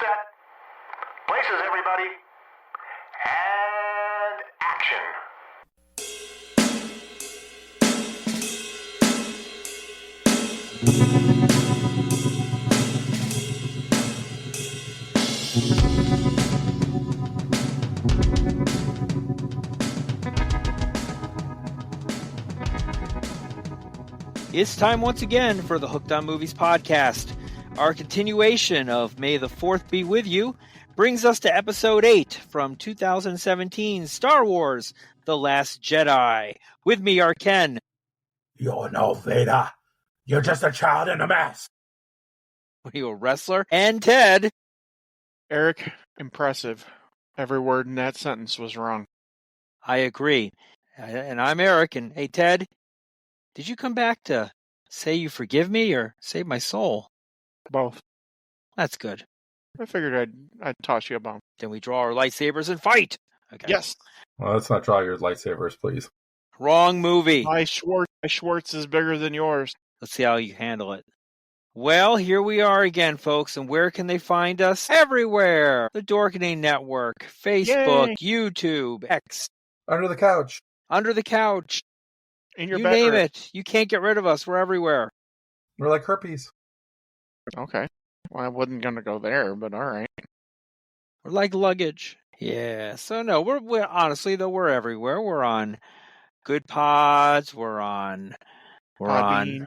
Set. Places, everybody. And action. It's time once again for the Hooked on Movies podcast. Our continuation of May the 4th Be With You brings us to Episode 8 from 2017, Star Wars, The Last Jedi. With me are Ken. You're no Vader. You're just a child in a mess. Are you a wrestler? And Ted. Eric, impressive. Every word in that sentence was wrong. I agree. And I'm Eric. And hey, Ted, did you come back to say you forgive me or save my soul? Both. That's good. I figured I'd toss you a bone. Then we draw our lightsabers and fight. Okay. Yes. Well, let's not draw your lightsabers, please. Wrong movie. My Schwartz is bigger than yours. Let's see how you handle it. Well, here we are again, folks. And where can they find us? Everywhere. The Dorkening Network, Facebook, YouTube, X. Under the couch. Under the couch. In your You bedroom. name it. You can't get rid of us. We're everywhere. We're like herpes. Okay. Well, I wasn't going to go there, but all right. We're like luggage. Yeah. So no, we're honestly though we're everywhere. We're on Good Pods. We're on Podbean.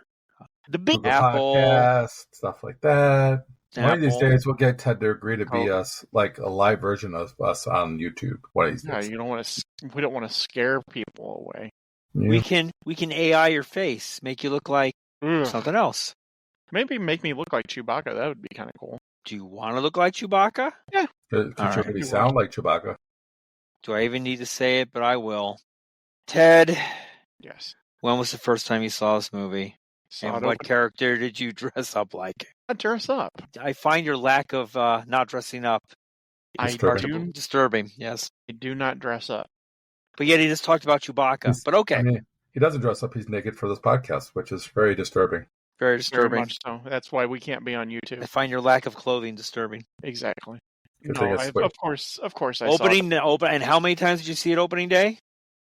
The big Google Apple. Podcast, stuff like that. One of these Apple. days, we'll get Ted to agree to be us, like a live version of us on YouTube. One of these No, days. you don't want to. We don't want to scare people away. We can AI your face, make you look like Ugh. something else. Maybe make me look like Chewbacca. That would be kind of cool. Do you want to look like Chewbacca? Could All you right. really sound like Chewbacca? Do I even need to say it? But I will. Ted, Yes. when was the first time you saw this movie? Saw And it what open. character did you dress up like? I dress up. I find your lack of not dressing up Disturbing. disturbing. Yes, I do not dress up. but yet he just talked about Chewbacca. But okay, I mean, he doesn't dress up. He's naked for this podcast, which is very disturbing. very Very disturbing. much so. That's why we can't be on YouTube. I find your lack of clothing disturbing. Exactly. Good No, thing it's quick. of course I saw it. Open, and how many times did you see it opening day?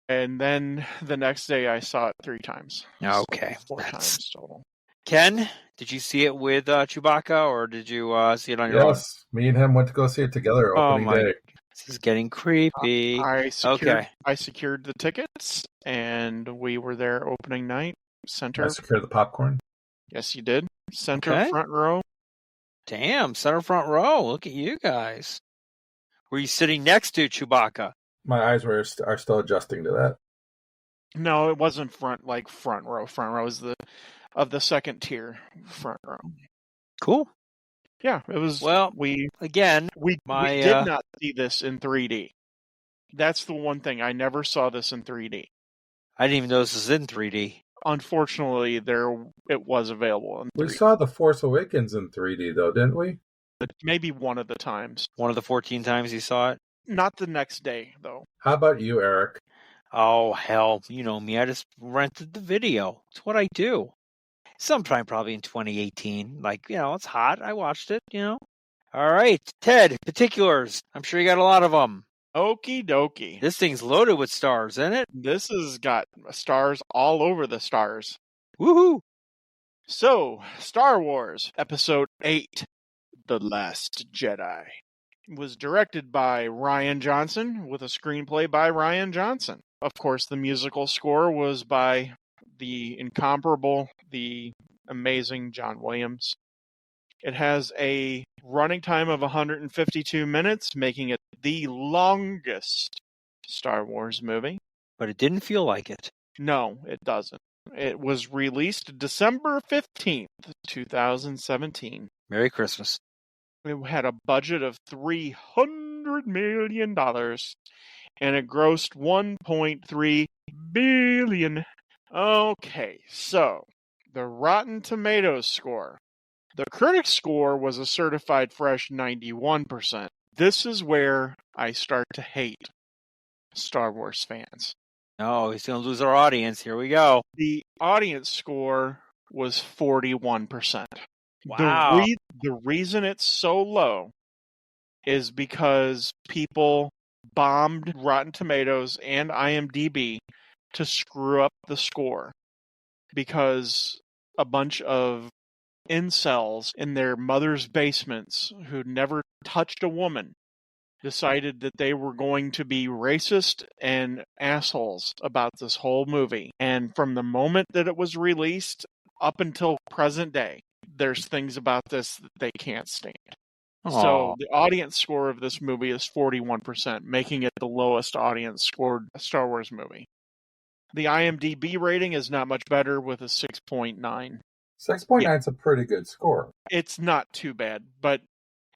And then the next day I saw it 3 times. Okay, So 4 that's- times total. Ken, did you see it with Chewbacca, or did you see it on your own? Yes, me and him went to go see it together opening my- day. This is getting creepy. I secured, Okay. I secured the tickets, and we were there opening night. Center. I secured the popcorn. Yes, you did. Center, Okay. front row. Damn, center front row. Look at you guys. Were you sitting next to Chewbacca? My eyes are still adjusting to that. No, it wasn't front row. Front row is of the second tier front row. Cool. Yeah, it was. Well, we again, we my, did not see this in 3D. That's the one thing. I never saw this in 3D. I didn't even know this was in 3D. Unfortunately, it was available in 3D. We saw The Force Awakens in 3D, though, didn't we? Maybe one of the times. One of the 14 times you saw it. Not the next day, though. How about you, Eric? Oh, hell. You know me. I just rented the video. It's what I do. Sometime probably in 2018. Like, it's hot. I watched it, All right. Ted, particulars. I'm sure you got a lot of them. Okie dokie. This thing's loaded with stars, isn't it? This has got stars all over the stars. Woohoo! So, Star Wars Episode VIII, The Last Jedi, was directed by Rian Johnson with a screenplay by Rian Johnson. Of course, the musical score was by the incomparable, the amazing John Williams. It has a running time of 152 minutes, making it the longest Star Wars movie. But it didn't feel like it. No, it doesn't. It was released December 15th, 2017. Merry Christmas. It had a budget of $300 million, and it grossed $1.3 billion. Okay, so the Rotten Tomatoes score. The critic score was a certified fresh 91%. This is where I start to hate Star Wars fans. Oh, he's going to lose our audience. Here we go. The audience score was 41%. Wow. The reason it's so low is because people bombed Rotten Tomatoes and IMDb to screw up the score, because a bunch of incels in their mother's basements who never touched a woman decided that they were going to be racist and assholes about this whole movie. And from the moment that it was released up until present day, there's things about this that they can't stand. So the audience score of this movie is 41%, making it the lowest audience scored Star Wars movie. The IMDb rating is not much better with a 6.9. 6.9 is a pretty good score. It's not too bad, but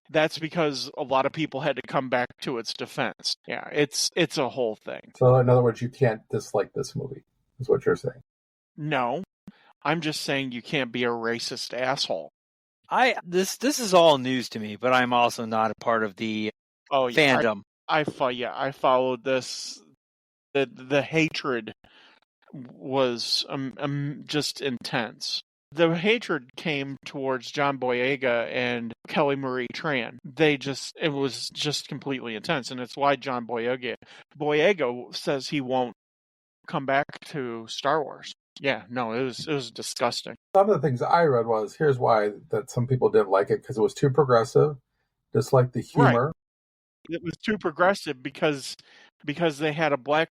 that's because a lot of people had to come back to its defense. Yeah, it's a whole thing. So in other words, you can't dislike this movie, is what you're saying. No, I'm just saying you can't be a racist asshole. This is all news to me, but I'm also not a part of the fandom. I followed this. The hatred was just intense. The hatred came towards John Boyega and Kelly Marie Tran. It was just completely intense, and it's why John Boyega says he won't come back to Star Wars. Yeah, no, it was disgusting. Some of the things I read was, here's why that some people didn't like it, because it was too progressive, disliked the humor. Right. It was too progressive because they had a black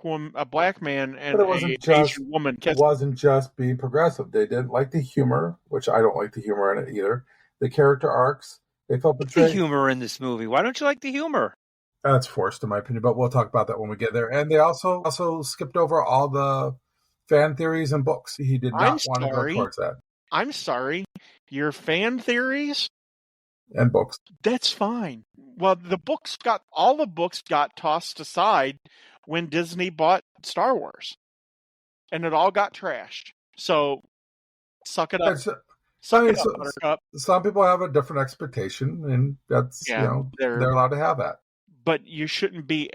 man and an Asian woman. It wasn't just being progressive. They didn't like the humor, which I don't like the humor in it either. The character arcs, they felt betrayed. The humor in this movie. Why don't you like the humor? That's forced, in my opinion, but we'll talk about that when we get there. And they also skipped over all the fan theories and books. He did not want to go towards that. I'm sorry. Your fan theories? And books. That's fine. Well, all the books got tossed aside when Disney bought Star Wars. And it all got trashed. So, suck it up. Buttercup. Some people have a different expectation, and that's, they're allowed to have that. But you shouldn't be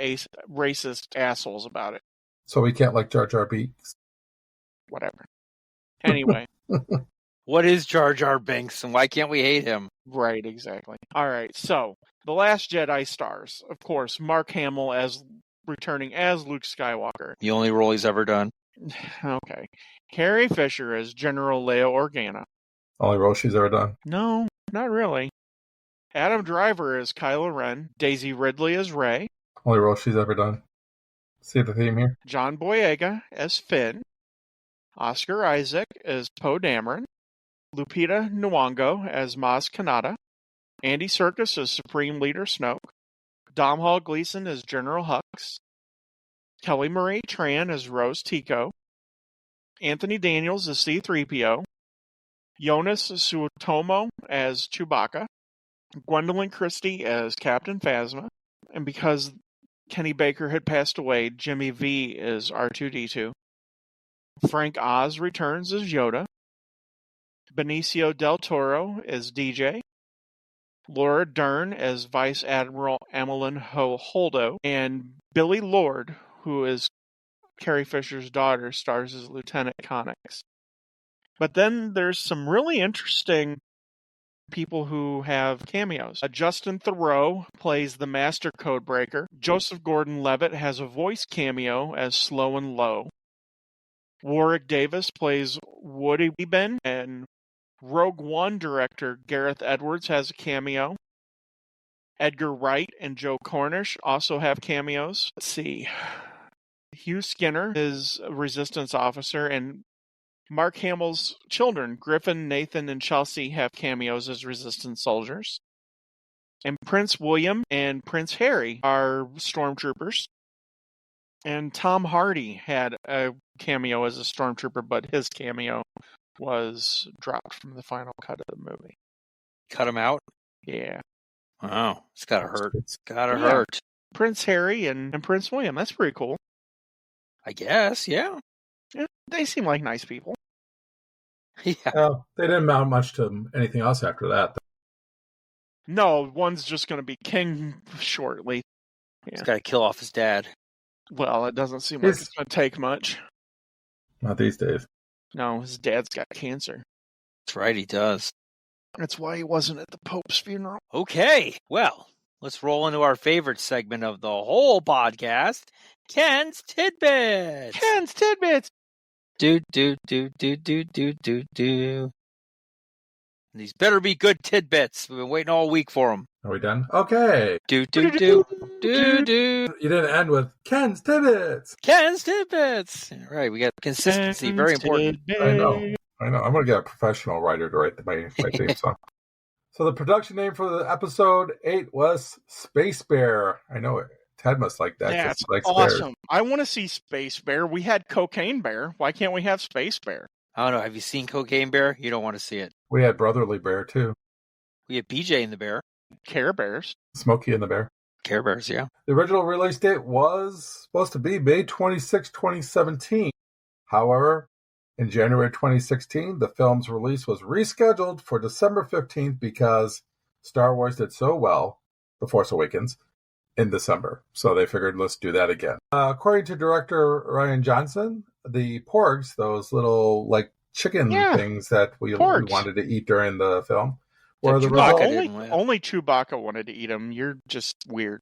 racist assholes about it. So we can't like Jar Jar Binks? Whatever. Anyway. What is Jar Jar Binks, and why can't we hate him? Right, exactly. All right, so The Last Jedi stars, of course, Mark Hamill returning as Luke Skywalker. The only role he's ever done. Okay. Carrie Fisher as General Leia Organa. Only role she's ever done? No, not really. Adam Driver as Kylo Ren. Daisy Ridley as Rey. Only role she's ever done. See the theme here? John Boyega as Finn. Oscar Isaac as Poe Dameron. Lupita Nyong'o as Maz Kanata. Andy Serkis as Supreme Leader Snoke. Domhnall Gleeson as General Hux. Kelly Marie Tran as Rose Tico. Anthony Daniels as C-3PO. Jonas Suotamo as Chewbacca. Gwendolyn Christie as Captain Phasma. And because Kenny Baker had passed away, Jimmy V is R2-D2. Frank Oz returns as Yoda. Benicio del Toro as DJ. Laura Dern as Vice Admiral Amelin Holdo. And Billy Lord, who is Carrie Fisher's daughter, stars as Lieutenant Connix. But then there's some really interesting people who have cameos. Justin Theroux plays the Master Codebreaker. Joseph Gordon-Levitt has a voice cameo as Slow and Low. Warwick Davis plays Woody Ben, and Rogue One director Gareth Edwards has a cameo. Edgar Wright and Joe Cornish also have cameos. Let's see. Hugh Skinner is a Resistance officer, and Mark Hamill's children, Griffin, Nathan, and Chelsea, have cameos as Resistance soldiers. And Prince William and Prince Harry are stormtroopers. And Tom Hardy had a cameo as a stormtrooper, but his cameo was dropped from the final cut of the movie. Cut him out? Yeah. Wow. It's gotta hurt. It's gotta hurt. Prince Harry and Prince William. That's pretty cool. I guess, yeah. Yeah, they seem like nice people. Yeah. Well, they didn't amount much to anything else after that. No, one's just going to be king shortly. Yeah. He's got to kill off his dad. Well, it doesn't seem like it's going to take much. Not these days. No, his dad's got cancer. That's right, he does. That's why he wasn't at the Pope's funeral. Okay, well, let's roll into our favorite segment of the whole podcast, Ken's Tidbits. Ken's Tidbits. Do. These better be good tidbits. We've been waiting all week for them. Are we done? Okay. Do. You didn't end with Ken's Tidbits. Ken's Tidbits. All right, we got consistency. Very important. I know. I'm going to get a professional writer to write my theme song. So the production name for the episode 8 was Space Bear. I know it. Ted must like that. That's likes awesome. bears. I want to see Space Bear. We had Cocaine Bear. Why can't we have Space Bear? I don't know. Have you seen Cocaine Bear? You don't want to see it. We had Brotherly Bear, too. We had BJ and the Bear. Care Bears. Smokey and the Bear. Care Bears, yeah. The original release date was supposed to be May 26, 2017. However, in January 2016, the film's release was rescheduled for December 15th because Star Wars did so well, The Force Awakens, in December. So they figured, let's do that again. According to director Rian Johnson, the porgs, those little like chicken things that we wanted to eat during the film, were the result. Only Chewbacca wanted to eat them. You're just weird.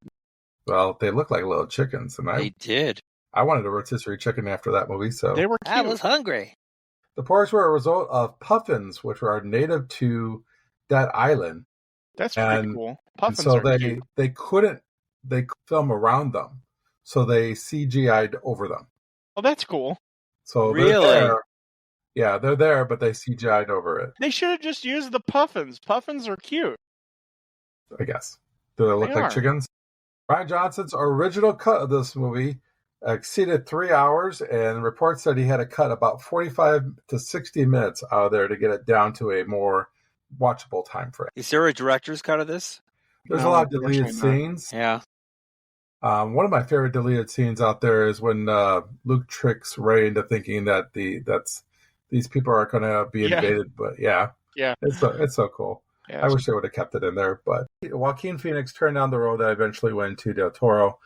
Well, they look like little chickens, and They did. I wanted a rotisserie chicken after that movie, so they were cute. I was hungry. The porgs were a result of puffins, which are native to that island. That's pretty cool. Puffins so are cute. They couldn't film around them, so they CGI'd over them. Oh, that's cool. So really, they're there, but they CGI'd over it. They should have just used the puffins. Puffins are cute. I guess. Do they look like chickens? Rian Johnson's original cut of this movie exceeded 3 hours, and reports said he had to cut about 45 to 60 minutes out of there to get it down to a more watchable time frame. Is there a director's cut of this? There's a lot of deleted scenes. Yeah. One of my favorite deleted scenes out there is when Luke tricks Rey into thinking that these people are going to be invaded. But it's so cool. Yeah, I wish they would have kept it in there. But Joaquin Phoenix turned down the role that eventually went to Del Toro.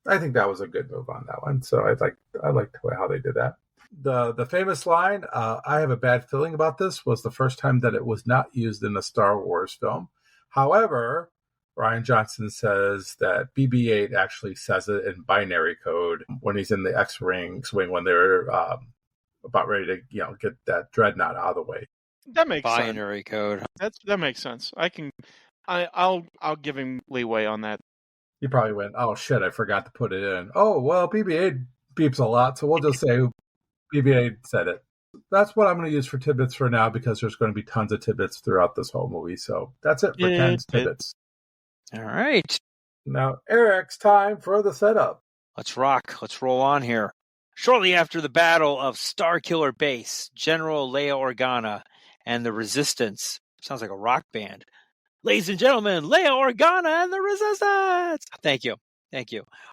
I think that was a good move on that one. So I liked how they did that. The famous line, I have a bad feeling about this, was the first time that it was not used in a Star Wars film. However, Rian Johnson says that BB-8 actually says it in binary code when he's in the X-Wing swing when they're about ready to get that dreadnought out of the way. That makes sense. Binary code. That makes sense. I'll give him leeway on that. You probably went, oh shit, I forgot to put it in. Oh well, BB-8 beeps a lot, so we'll just say BB-8 said it. That's what I'm going to use for tidbits for now because there's going to be tons of tidbits throughout this whole movie. So that's it for Ken's tidbits. All right. Now, Eric's time for the setup. Let's rock. Let's roll on here. Shortly after the Battle of Starkiller Base, General Leia Organa and the Resistance, sounds like a rock band. Ladies and gentlemen, Leia Organa and the Resistance! Thank you.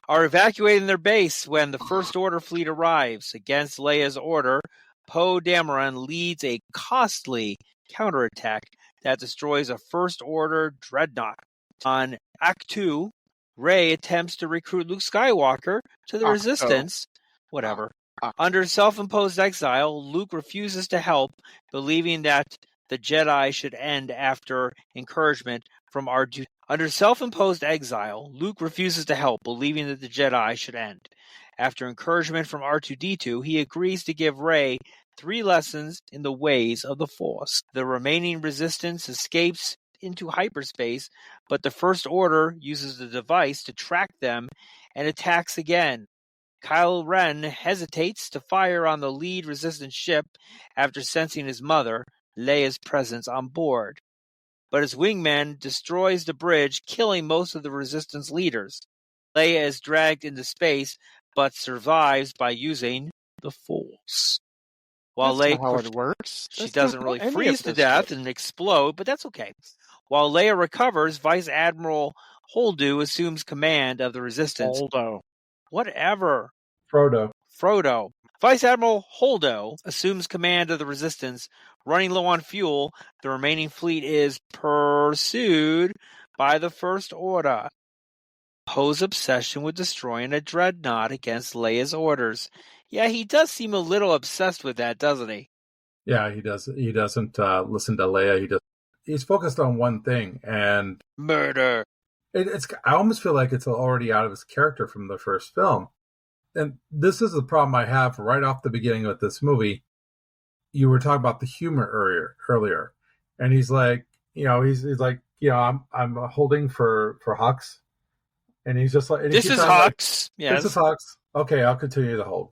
Are evacuating their base when the First Order fleet arrives. Against Leia's order, Poe Dameron leads a costly counterattack that destroys a First Order dreadnought. On Act 2, Rey attempts to recruit Luke Skywalker to the Resistance. Whatever. Under self-imposed exile, Luke refuses to help, believing that the Jedi should end after encouragement from R2. Under self-imposed exile, Luke refuses to help, believing that the Jedi should end. After encouragement from R2-D2, he agrees to give Rey 3 lessons in the ways of the Force. The remaining Resistance escapes into hyperspace, but the First Order uses the device to track them and attacks again. Kylo Ren hesitates to fire on the lead Resistance ship after sensing his mother, Leia's presence on board. But his wingman destroys the bridge, killing most of the Resistance leaders. Leia is dragged into space, but survives by using the Force. While That's not how it works. She doesn't really freeze to death and explode, but that's okay. While Leia recovers, Vice Admiral Holdo assumes command of the Resistance. Holdo. Whatever. Frodo. Vice Admiral Holdo assumes command of the Resistance. Running low on fuel, the remaining fleet is pursued by the First Order. Poe's obsession with destroying a dreadnought against Leia's orders. Yeah, he does seem a little obsessed with that, doesn't he? Yeah, he does. He doesn't listen to Leia. He's focused on one thing, and murder. I almost feel like it's already out of his character from the first film. And this is the problem I have right off the beginning with this movie. You were talking about the humor earlier. And he's like, he's like, I'm holding for Hux. And he's just like, and this is Hux. Yes. This is Hux. Okay, I'll continue to hold.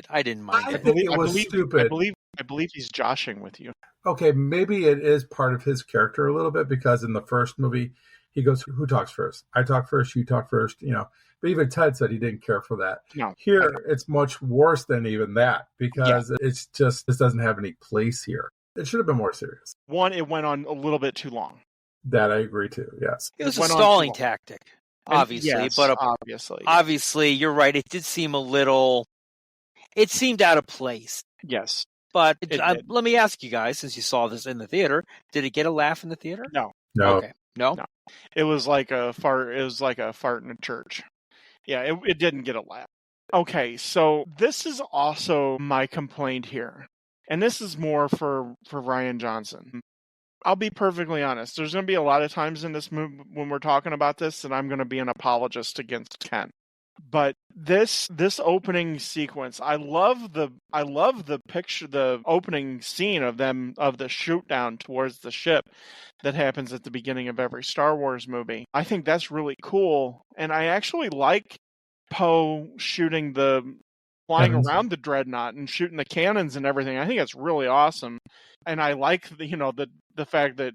I didn't mind it. Think it was stupid. I believe he's joshing with you. Okay, maybe it is part of his character a little bit, because in the first movie, he goes, who talks first? I talk first, you talk first, But even Ted said he didn't care for that. No, here, it's much worse than even that, because it's just, this doesn't have any place here. It should have been more serious. One, it went on a little bit too long. That I agree to, yes. It was a stalling tactic, obviously. Yes, but obviously, you're right. It did seem it seemed out of place. Yes. But let me ask you guys, since you saw this in the theater, did it get a laugh in the theater? No. Okay. No? It was like a fart. It was like a fart in a church. Yeah, it didn't get a laugh. Okay, so this is also my complaint here. And this is more for Rian Johnson. I'll be perfectly honest. There's going to be a lot of times in this movie when we're talking about this that I'm going to be an apologist against Ken. But this opening sequence, I love the picture, the opening scene of the shoot down towards the ship that happens at the beginning of every Star Wars movie. I think that's really cool, and I actually like Poe flying around the dreadnought and shooting the cannons and everything. I think it's really awesome, and I like the fact that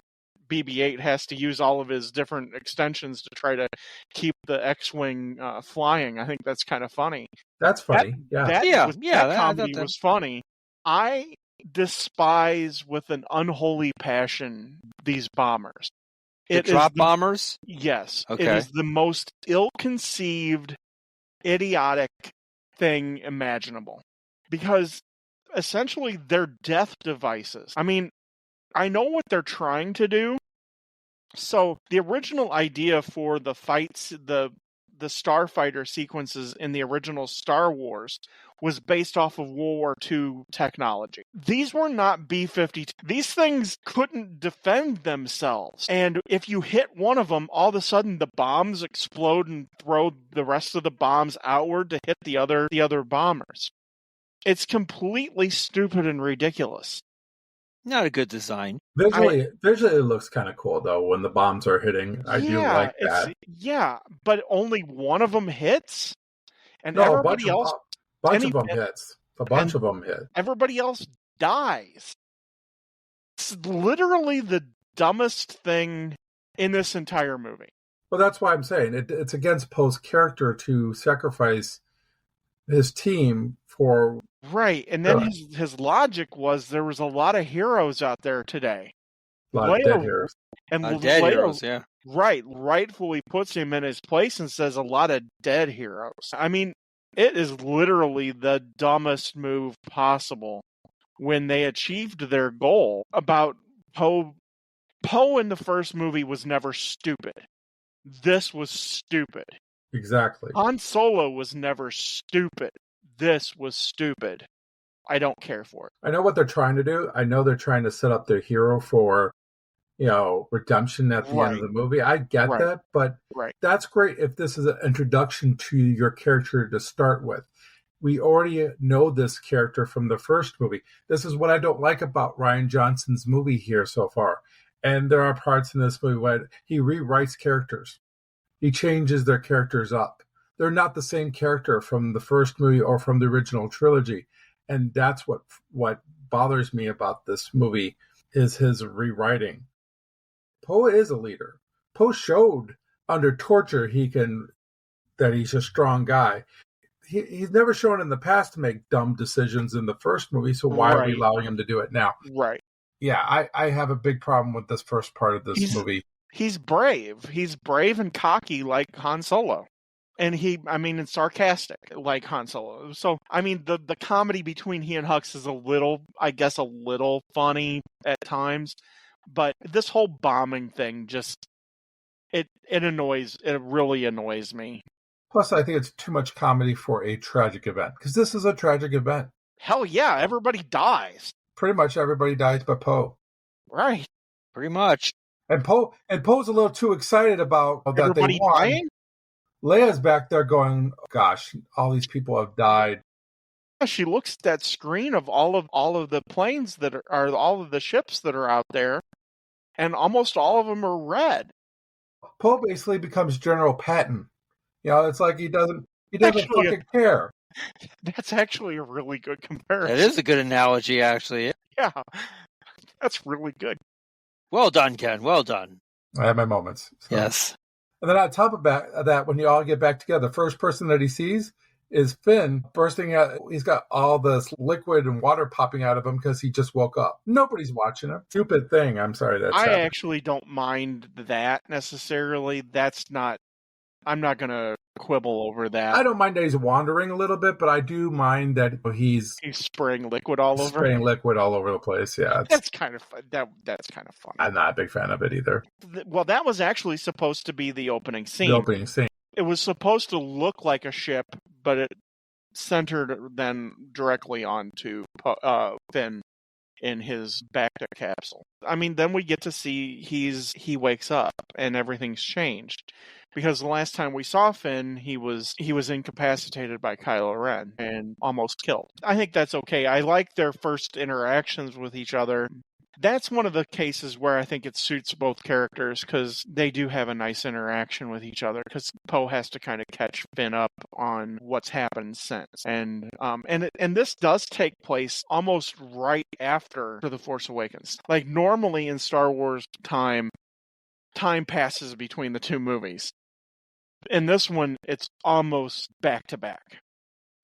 BB-8 has to use all of his different extensions to try to keep the X-wing flying. I think that's kind of funny. That's funny. That comedy was funny. I despise with an unholy passion these bombers. Bombers? Yes. Okay. It is the most ill-conceived, idiotic thing imaginable. Because essentially they're death devices. I mean, I know what they're trying to do. So the original idea for the fights, the starfighter sequences in the original Star Wars was based off of World War II technology. These were not B-52. These things couldn't defend themselves. And if you hit one of them, all of a sudden the bombs explode and throw the rest of the bombs outward to hit the other bombers. It's completely stupid and ridiculous. Not a good design. Visually, it looks kind of cool, though, when the bombs are hitting. I do like that. Yeah, but only one of them hits? And everybody else... A bunch of them hits. A bunch of them hit. Everybody else dies. It's literally the dumbest thing in this entire movie. Well, that's why I'm saying it's against Poe's character to sacrifice his team for... Right, and then his logic was there was a lot of heroes out there today. A lot of dead heroes. And heroes, yeah. Right, rightfully puts him in his place and says a lot of dead heroes. I mean, it is literally the dumbest move possible when they achieved their goal about Poe. Poe in the first movie was never stupid. This was stupid. Exactly. Han Solo was never stupid. This was stupid. I don't care for it. I know what they're trying to do. I know they're trying to set up their hero for, redemption at the end of the movie. I get that, but that's great if this is an introduction to your character to start with. We already know this character from the first movie. This is what I don't like about Rian Johnson's movie here so far. And there are parts in this movie where he rewrites characters. He changes their characters up. They're not the same character from the first movie or from the original trilogy. And that's what bothers me about this movie is his rewriting. Poe is a leader. Poe showed under torture that he's a strong guy. He's never shown in the past to make dumb decisions in the first movie, so why are we allowing him to do it now? Right. Yeah, I have a big problem with this first part of this movie. He's brave. He's brave and cocky like Han Solo. And and sarcastic like Han Solo. So, the comedy between he and Hux is a little funny at times. But this whole bombing thing it really annoys me. Plus, I think it's too much comedy for a tragic event. Because this is a tragic event. Hell yeah, everybody dies. Pretty much everybody dies but Poe. Right. Pretty much. And Poe's a little too excited about that Everybody they won. dying? Leia's back there going, "Gosh, all these people have died." She looks at that screen of all of the planes that are all of the ships that are out there, and almost all of them are red. Poe basically becomes General Patton. It's like he doesn't fucking care. That's actually a really good comparison. That is a good analogy, actually. Yeah, that's really good. Well done, Ken. Well done. I have my moments. So. Yes. And then on top of that, when you all get back together, the first person that he sees is Finn bursting out. He's got all this liquid and water popping out of him because he just woke up. Nobody's watching him. Stupid thing. I'm sorry that's happening. Actually don't mind that necessarily. I'm not going to quibble over that. I don't mind that he's wandering a little bit, but I do mind that he's spraying liquid all over. Spraying liquid all over the place. Yeah, that's kind of fun. That's kind of funny. I'm not a big fan of it either. Well, that was actually supposed to be the opening scene. It was supposed to look like a ship, but it centered then directly onto Finn in his Bacta capsule. I mean, then we get to see he wakes up and everything's changed. Because the last time we saw Finn, he was incapacitated by Kylo Ren and almost killed. I think that's okay. I like their first interactions with each other. That's one of the cases where I think it suits both characters because they do have a nice interaction with each other. Because Poe has to kind of catch Finn up on what's happened since, and this does take place almost right after The Force Awakens. Like normally in Star Wars time passes between the two movies. In this one, it's almost back to back,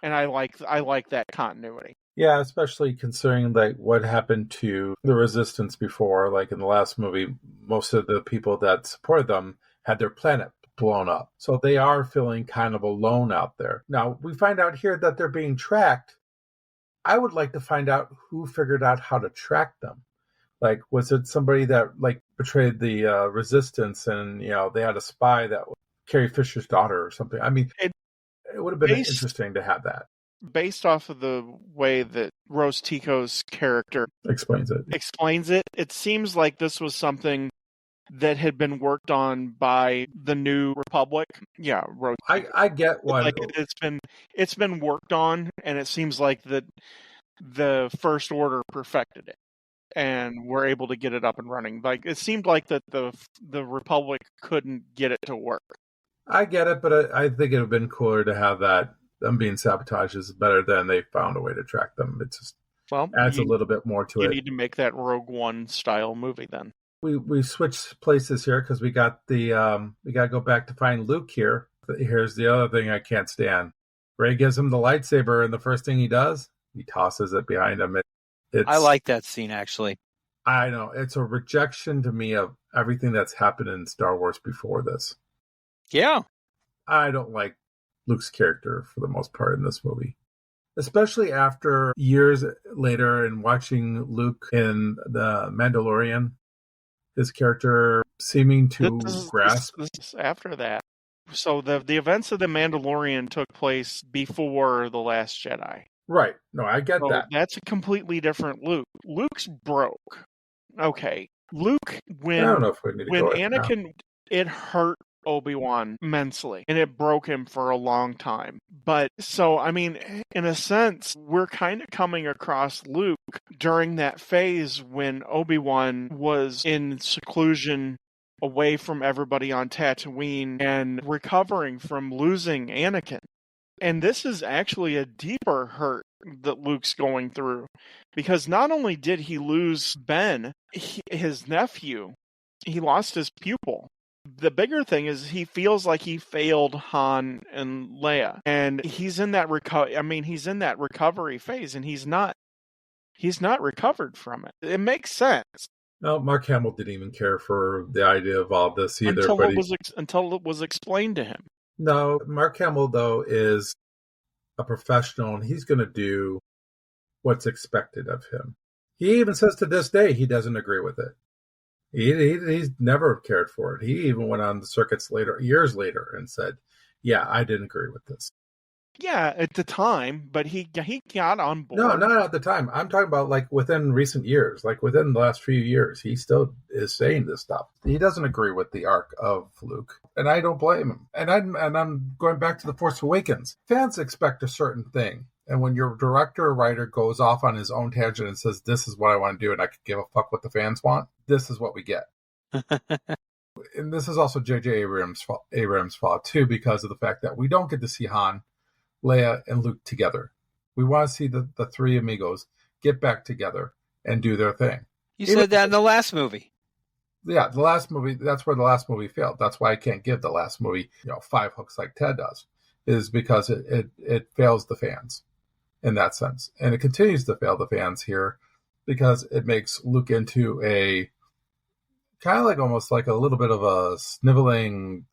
and I like that continuity. Yeah, especially considering like what happened to the Resistance before. Like in the last movie, most of the people that supported them had their planet blown up, so they are feeling kind of alone out there. Now we find out here that they're being tracked. I would like to find out who figured out how to track them. Like, was it somebody that like betrayed the Resistance, and they had a spy that was Carrie Fisher's daughter or something? I mean, it would have been interesting to have that. Based off of the way that Rose Tico's character explains it, it seems like this was something that had been worked on by the New Republic. Yeah, Rose. I get why. Like it's been worked on, and it seems like that the First Order perfected it. And we're able to get it up and running. Like it seemed like that the Republic couldn't get it to work. I get it, but I think it would have been cooler to have that them being sabotaged is better than they found a way to track them. It just adds a little bit more to it. You need to make that Rogue One style movie then. We switched places here because we got we got to go back to find Luke here. Here's the other thing I can't stand. Rey gives him the lightsaber, and the first thing he does, he tosses it behind him. I like that scene, actually. I know. It's a rejection to me of everything that's happened in Star Wars before this. Yeah. I don't like Luke's character for the most part in this movie. Especially after years later and watching Luke in The Mandalorian. His character seeming to grasp. This is after that. So the events of The Mandalorian took place before The Last Jedi. Right. No, I get that. That's a completely different Luke. Luke's broke. Okay. Luke, when I don't know if we need to go Anakin, now. It hurt Obi-Wan immensely, and it broke him for a long time. But, so, I mean, in a sense, we're kind of coming across Luke during that phase when Obi-Wan was in seclusion away from everybody on Tatooine and recovering from losing Anakin. And this is actually a deeper hurt that Luke's going through. Because not only did he lose Ben, his nephew, he lost his pupil. The bigger thing is he feels like he failed Han and Leia. And he's in that recovery phase, and he's not recovered from it. It makes sense. No, Mark Hamill didn't even care for the idea of all this either. Until it was explained to him. No, Mark Hamill, though, is a professional, and he's going to do what's expected of him. He even says to this day he doesn't agree with it. He's never cared for it. He even went on the circuits years later, and said, yeah, I didn't agree with this. Yeah, at the time, but he got on board. No, not at the time. I'm talking about like within recent years, like within the last few years. He still is saying this stuff. He doesn't agree with the arc of Luke, and I don't blame him. And I'm going back to The Force Awakens. Fans expect a certain thing, and when your director or writer goes off on his own tangent and says, "This is what I want to do," and I could give a fuck what the fans want, this is what we get. And this is also J.J. Abrams' fault too, because of the fact that we don't get to see Han, Leia, and Luke together. We want to see the three amigos get back together and do their thing. You said that in the last movie. Yeah, the last movie, that's where the last movie failed. That's why I can't give the last movie, 5 hooks like Ted does, is because it fails the fans in that sense. And it continues to fail the fans here because it makes Luke into a kind of like almost like a little bit of a sniveling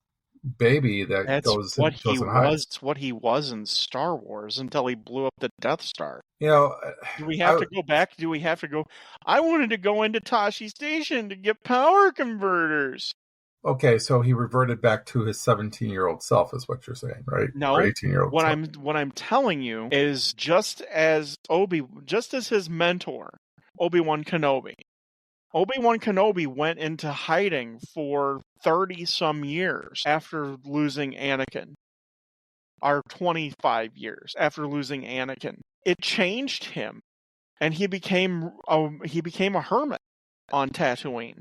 baby that goes and hides. It's what he was in Star Wars until he blew up the Death Star. Do we have to go back? Do we have to go? I wanted to go into Tashi Station to get power converters. Okay, so he reverted back to his 17-year-old self, is what you're saying, right? No, or 18-year-old. What I'm telling you is just as his mentor, Obi-Wan Kenobi. Obi-Wan Kenobi went into hiding for 30-some years after losing Anakin. Or 25 years after losing Anakin. It changed him, and he became a hermit on Tatooine.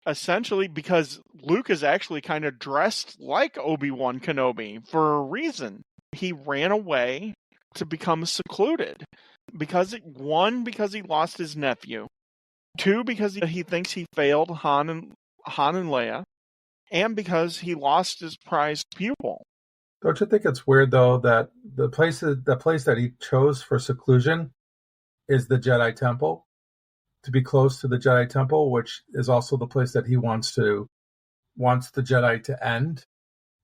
Essentially because Luke is actually kind of dressed like Obi-Wan Kenobi for a reason. He ran away to become secluded. Because he lost his nephew. 2, because he thinks he failed Han and Leia, and because he lost his prized pupil. Don't you think it's weird though that the place that he chose for seclusion is the Jedi Temple, to be close to the Jedi Temple, which is also the place that he wants the Jedi to end.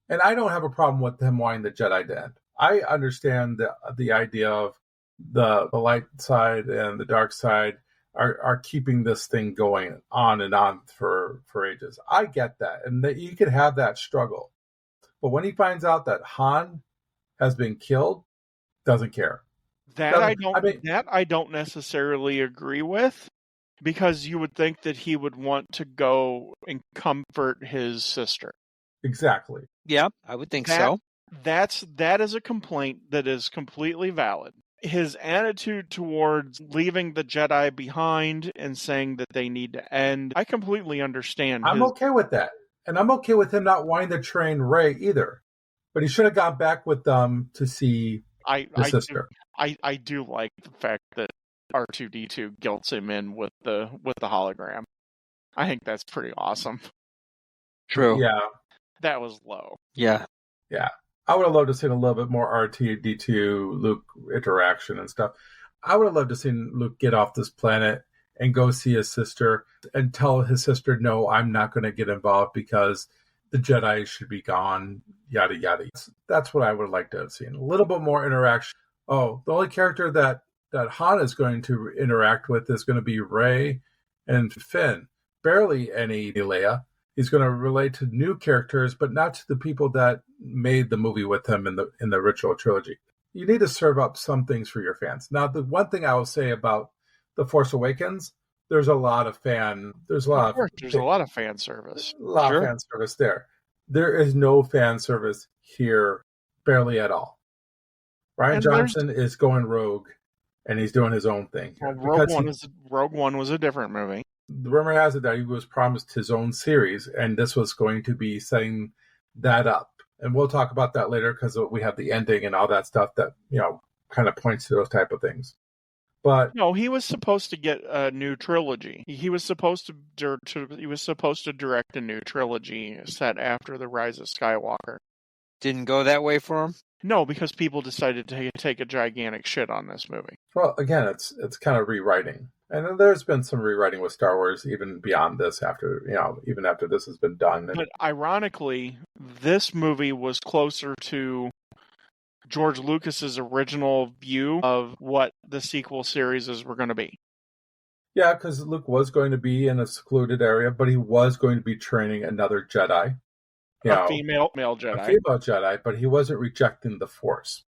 And I don't have a problem with him wanting the Jedi to end. I understand the idea of the light side and the dark side are keeping this thing going on and on for ages. I get that, and that you could have that struggle. But when he finds out that Han has been killed, doesn't care. That I don't necessarily agree with, because you would think that he would want to go and comfort his sister. Exactly. Yeah, I would think so. That is a complaint that is completely valid. His attitude towards leaving the Jedi behind and saying that they need to end, I completely understand. I'm okay with that. And I'm okay with him not wanting to train Rey either. But he should have gone back with them to see his sister. I do like the fact that R2-D2 guilts him in with the hologram. I think that's pretty awesome. True. Yeah. That was low. Yeah. Yeah. I would have loved to see a little bit more R2-D2 Luke interaction and stuff. I would have loved to see Luke get off this planet and go see his sister and tell his sister, no, I'm not going to get involved because the Jedi should be gone, yada, yada. That's what I would like to have seen. A little bit more interaction. Oh, the only character that Han is going to interact with is going to be Rey and Finn. Barely any Leia. He's going to relate to new characters, but not to the people that made the movie with him in the original trilogy. You need to serve up some things for your fans. Now, the one thing I will say about The Force Awakens, there's a lot of fan service. A lot of fan service there. There is no fan service here, barely at all. Rian Johnson is going rogue, and he's doing his own thing. Well, Rogue One was a different movie. The rumor has it that he was promised his own series, and this was going to be setting that up. And we'll talk about that later because we have the ending and all that stuff that, kind of points to those type of things. But no, he was supposed to get a new trilogy. He was supposed to direct a new trilogy set after The Rise of Skywalker. Didn't go that way for him? No, because people decided to take a gigantic shit on this movie. Well, again, it's kind of rewriting. And there's been some rewriting with Star Wars even beyond this even after this has been done. But ironically, this movie was closer to George Lucas's original view of what the sequel series were going to be. Yeah, because Luke was going to be in a secluded area, but he was going to be training another Jedi. A female Jedi. A female Jedi, but he wasn't rejecting the Force.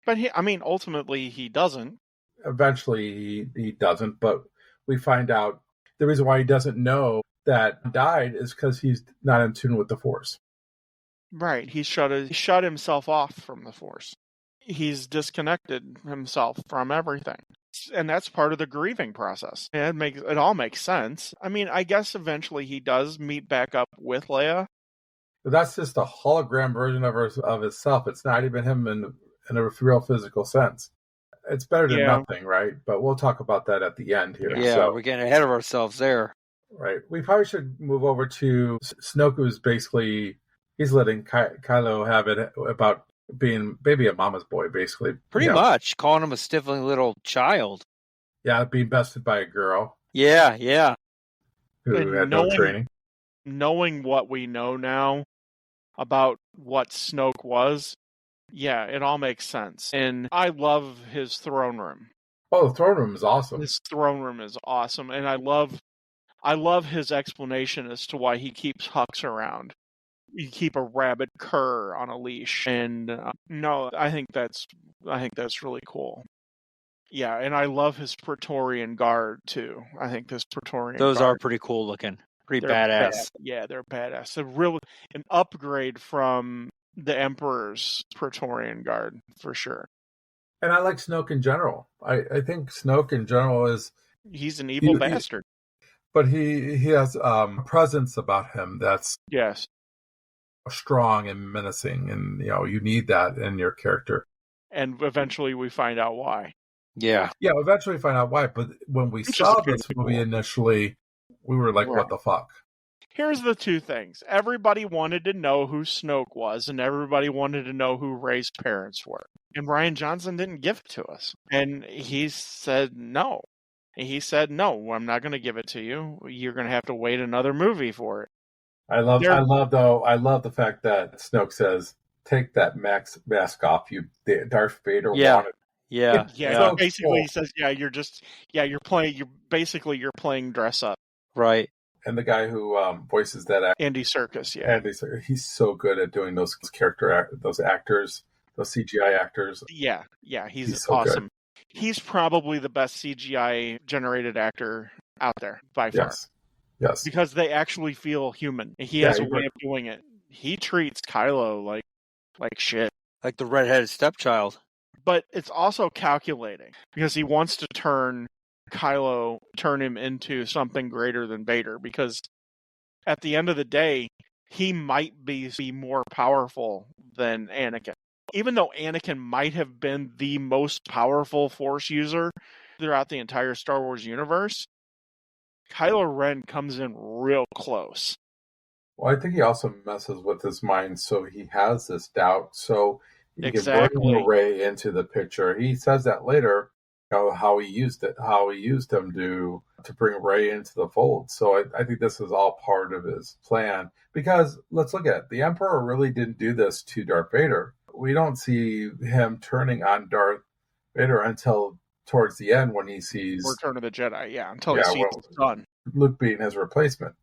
But ultimately he doesn't. Eventually he doesn't, but we find out the reason why he doesn't know that died is because he's not in tune with the Force. Right. He shut himself off from the Force. He's disconnected himself from everything. And that's part of the grieving process. And it all makes sense. I guess eventually he does meet back up with Leia. But that's just a hologram version of himself. It's not even him in a real physical sense. It's better than nothing, right? But we'll talk about that at the end here. Yeah, so, we're getting ahead of ourselves there. Right. We probably should move over to Snoke, who's basically, he's letting Kylo have it about being maybe a mama's boy, basically. Pretty much. Calling him a sniveling little child. Yeah, being bested by a girl. Yeah. Who had no training. Knowing what we know now about what Snoke was, yeah, it all makes sense. And I love his throne room. Oh, the throne room is awesome. His throne room is awesome. And I love his explanation as to why he keeps Hux around. You keep a rabid cur on a leash. And I think that's really cool. Yeah, and I love his Praetorian Guard too. I think this Praetorian Those Guard, are pretty cool looking. Pretty badass. Yeah, they're badass. They're an upgrade from the Emperor's Praetorian Guard, for sure. And I like Snoke in general. I think Snoke in general is... He's an evil bastard. But he has a presence about him that's... Yes. Strong and menacing. And, you need that in your character. And eventually we find out why. Yeah. Yeah, eventually we find out why. But when we saw this movie initially, we were like, what the fuck? Here's the two things. Everybody wanted to know who Snoke was, and everybody wanted to know who Rey's parents were. And Rian Johnson didn't give it to us. And he said no. He said, no, I'm not going to give it to you. You're going to have to wait another movie for it. I love the fact that Snoke says, take that mask off, you Darth Vader wanted. Yeah. So basically cool. He says, you're playing dress up. Right. And the guy who voices that actor, Andy Serkis, he's so good at doing those those actors, those CGI actors. Yeah, he's so awesome. Good. He's probably the best CGI generated actor out there by far. Yes. Because they actually feel human. He has a way of doing it. He treats Kylo like shit. Like the redheaded stepchild. But it's also calculating because he wants to turn him into something greater than Vader, because at the end of the day, he might be more powerful than Anakin. Even though Anakin might have been the most powerful Force user throughout the entire Star Wars universe, Kylo Ren comes in real close. Well, I think he also messes with his mind, so he has this doubt. So he can bring Rey into the picture. He says that later, how he used him to bring Rey into the fold. So I think this is all part of his plan. Because let's look at it. The Emperor really didn't do this to Darth Vader. We don't see him turning on Darth Vader until towards the end when he sees Return of the Jedi. Yeah, until he sees his son, Luke being his replacement.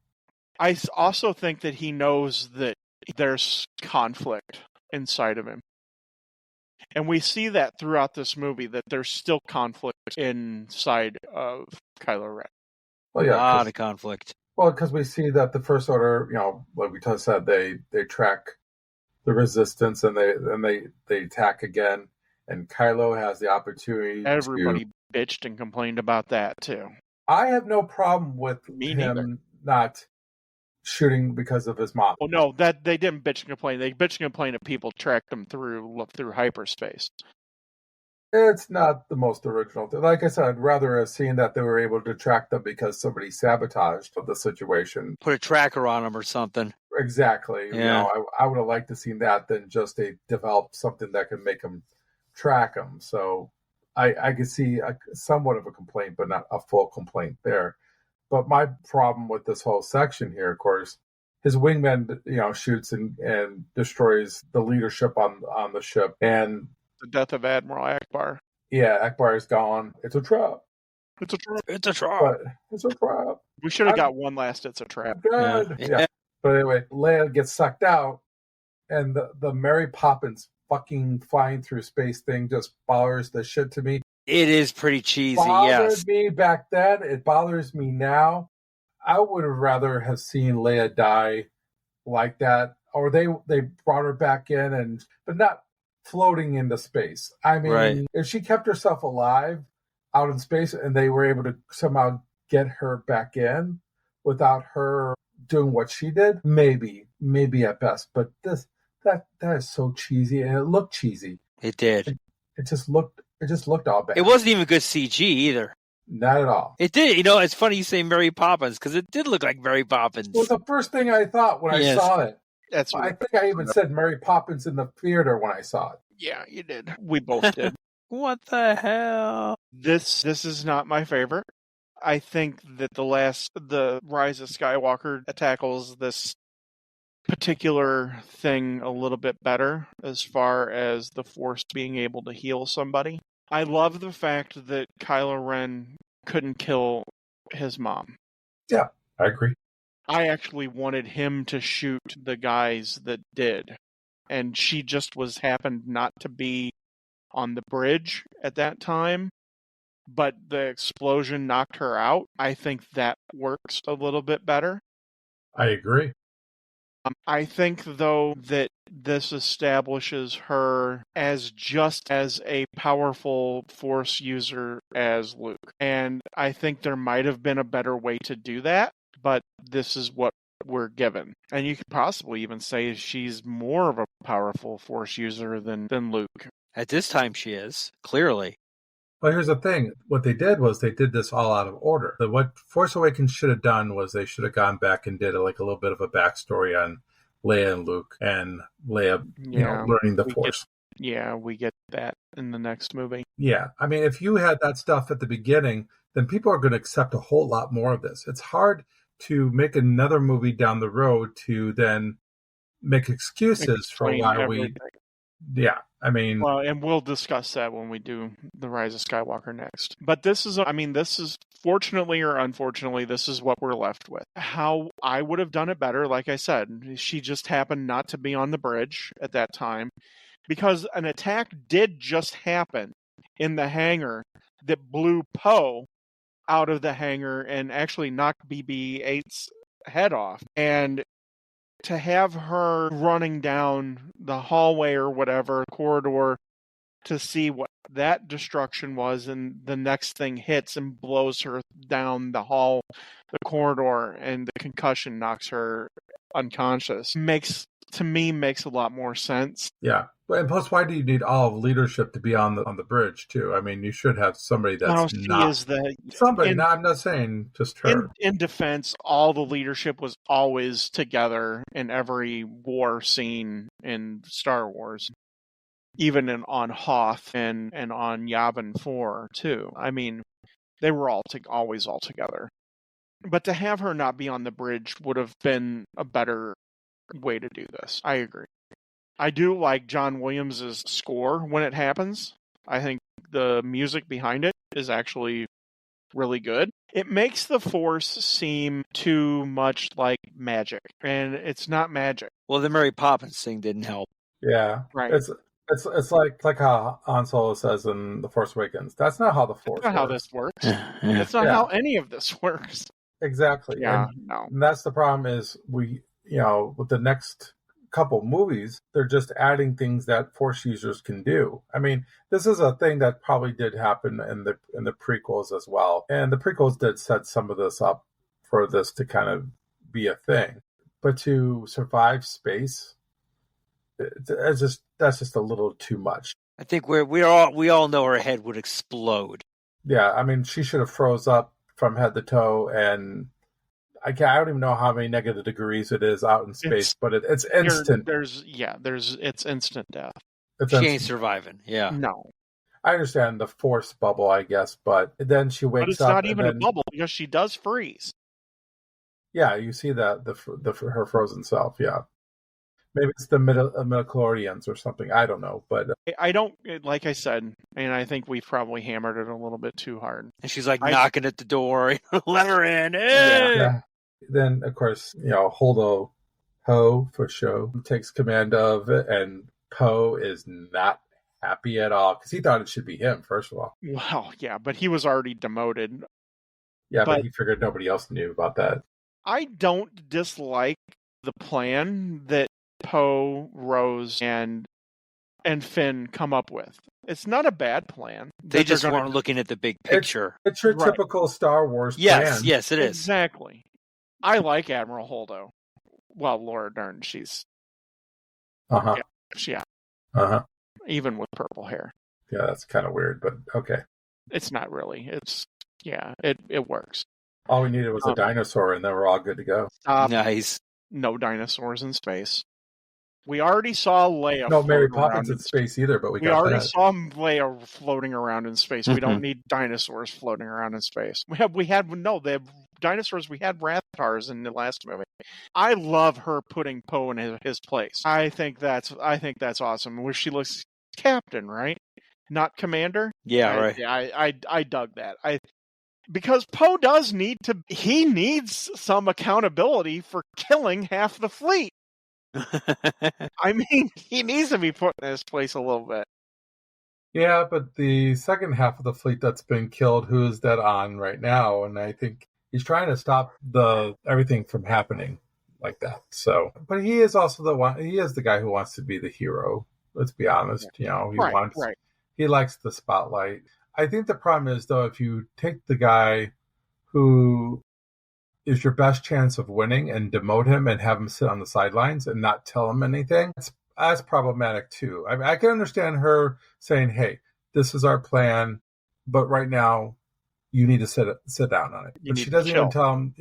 I also think that he knows that there's conflict inside of him. And we see that throughout this movie, that there's still conflict inside of Kylo Ren. Well, yeah, a lot of conflict. Well, because we see that the First Order, like we just said, they track the Resistance and they attack again. And Kylo has the opportunity. Everybody bitched and complained about that too. I have no problem with him not shooting because of his mom. Well, no, that they didn't bitch and complain. They bitch and complain that people tracked them through hyperspace. It's not the most original thing. Like I said, I'd rather have seen that they were able to track them because somebody sabotaged the situation. Put a tracker on them or something. Exactly. Yeah. I would have liked to see that than just develop something that could make them track them. So I could see somewhat of a complaint, but not a full complaint there. But my problem with this whole section here, of course, his wingman, shoots and destroys the leadership on the ship, and the death of Admiral Akbar. Yeah, Akbar is gone. It's a trap. It's a trap. But it's a trap. We should have got one last. It's a trap. Yeah. But anyway, Leia gets sucked out, and the Mary Poppins fucking flying through space thing just bothers the shit to me. It is pretty cheesy, Bothered me back then. It bothers me now. I would have rather have seen Leia die like that, or they brought her back in, but not floating into space. I mean, if she kept herself alive out in space and they were able to somehow get her back in without her doing what she did, maybe at best. But that is so cheesy, and it looked cheesy. It did. It just looked all bad. It wasn't even good CG either. Not at all. It did. You know, it's funny you say Mary Poppins because it did look like Mary Poppins. It was the first thing I thought when I saw it. I think I even said Mary Poppins in the theater when I saw it. Yeah, you did. We both did. What the hell? This is not my favorite. I think that the Rise of Skywalker tackles this particular thing a little bit better as far as the Force being able to heal somebody. I love the fact that Kylo Ren couldn't kill his mom. Yeah, I agree. I actually wanted him to shoot the guys that did. And she just happened not to be on the bridge at that time. But the explosion knocked her out. I think that works a little bit better. I agree. I think, though, that this establishes her as just as a powerful Force user as Luke. And I think there might have been a better way to do that, but this is what we're given. And you could possibly even say she's more of a powerful Force user than Luke. At this time she is, clearly. Well, here's the thing. What they did was they did this all out of order. What Force Awakens should have done was they should have gone back and did a little bit of a backstory on Leia and Luke, and Leia, learning the Force. We get that in the next movie. Yeah. I mean, if you had that stuff at the beginning, then people are going to accept a whole lot more of this. It's hard to make another movie down the road to then make excuses for why everything. Yeah. I mean, well, and we'll discuss that when we do The Rise of Skywalker next. But this is fortunately or unfortunately, this is what we're left with. How I would have done it better, like I said, she just happened not to be on the bridge at that time because an attack did just happen in the hangar that blew Poe out of the hangar and actually knocked BB-8's head off. And to have her running down the hallway or whatever corridor to see what that destruction was, and the next thing hits and blows her down the corridor, and the concussion knocks her unconscious, makes a lot more sense. Yeah. And plus, why do you need all of leadership to be on the bridge too? I mean, you should have somebody that's somebody. I'm not saying just her. In defense, all the leadership was always together in every war scene in Star Wars, even on Hoth and on Yavin 4 too. I mean, they were always all together. But to have her not be on the bridge would have been a better way to do this. I agree. I do like John Williams' score when it happens. I think the music behind it is actually really good. It makes the Force seem too much like magic, and it's not magic. Well, the Mary Poppins thing didn't help. Yeah, right. It's like how Han Solo says in The Force Awakens. That's not how the Force. That's not how this works. That's not how any of this works. Exactly. Yeah. And that's the problem. Is with the next couple movies, they're just adding things that Force users can do. I mean, this is a thing that probably did happen in the prequels as well, and the prequels did set some of this up for this to kind of be a thing. But to survive space, that's just a little too much. I think we all know her head would explode. Yeah, I mean, she should have froze up from head to toe, and I don't even know how many negative degrees it is out in space, but it's instant. It's instant death. Ain't surviving. Yeah. No. I understand the Force bubble, I guess, but then she wakes up. But it's not even a bubble because she does freeze. Yeah, you see that her frozen self. Yeah, maybe it's the midichlorians or something. I don't know, but I don't, like I said, and I think we probably hammered it a little bit too hard. And she's like knocking at the door, let her in. Hey! Yeah. Then, of course, Holdo Ho for show takes command of it and Poe is not happy at all because he thought it should be him, first of all. Well, yeah, but he was already demoted. Yeah, but he figured nobody else knew about that. I don't dislike the plan that Poe, Rose, and Finn come up with. It's not a bad plan. They just weren't looking at the big picture. It's your typical Star Wars plan. Yes, it is. Exactly. I like Admiral Holdo. Well, Laura Dern, she's... Uh-huh. Yeah. Uh-huh. Even with purple hair. Yeah, that's kind of weird, but okay. It's not really. It works. All we needed was a dinosaur, and then we're all good to go. Nice. No dinosaurs in space. We already saw Leia. No Mary Poppins in space either, but we already saw Leia floating around in space. We don't need dinosaurs floating around in space. The dinosaurs. We had Rathars in the last movie. I love her putting Poe in his place. I think that's awesome. Where she looks captain, right? Not commander. Yeah, right. I dug that. Because Poe he needs some accountability for killing half the fleet. I mean, he needs to be put in his place a little bit. Yeah, but the second half of the fleet that's been killed, who is that on right now? And I think he's trying to stop everything from happening like that. So, but he is also the guy who wants to be the hero. Let's be honest. He he likes the spotlight. I think the problem is, though, if you take the guy who is your best chance of winning and demote him and have him sit on the sidelines and not tell him anything, that's problematic too. I mean, I can understand her saying, hey, this is our plan, but right now you need to sit down on it. But she doesn't even tell him,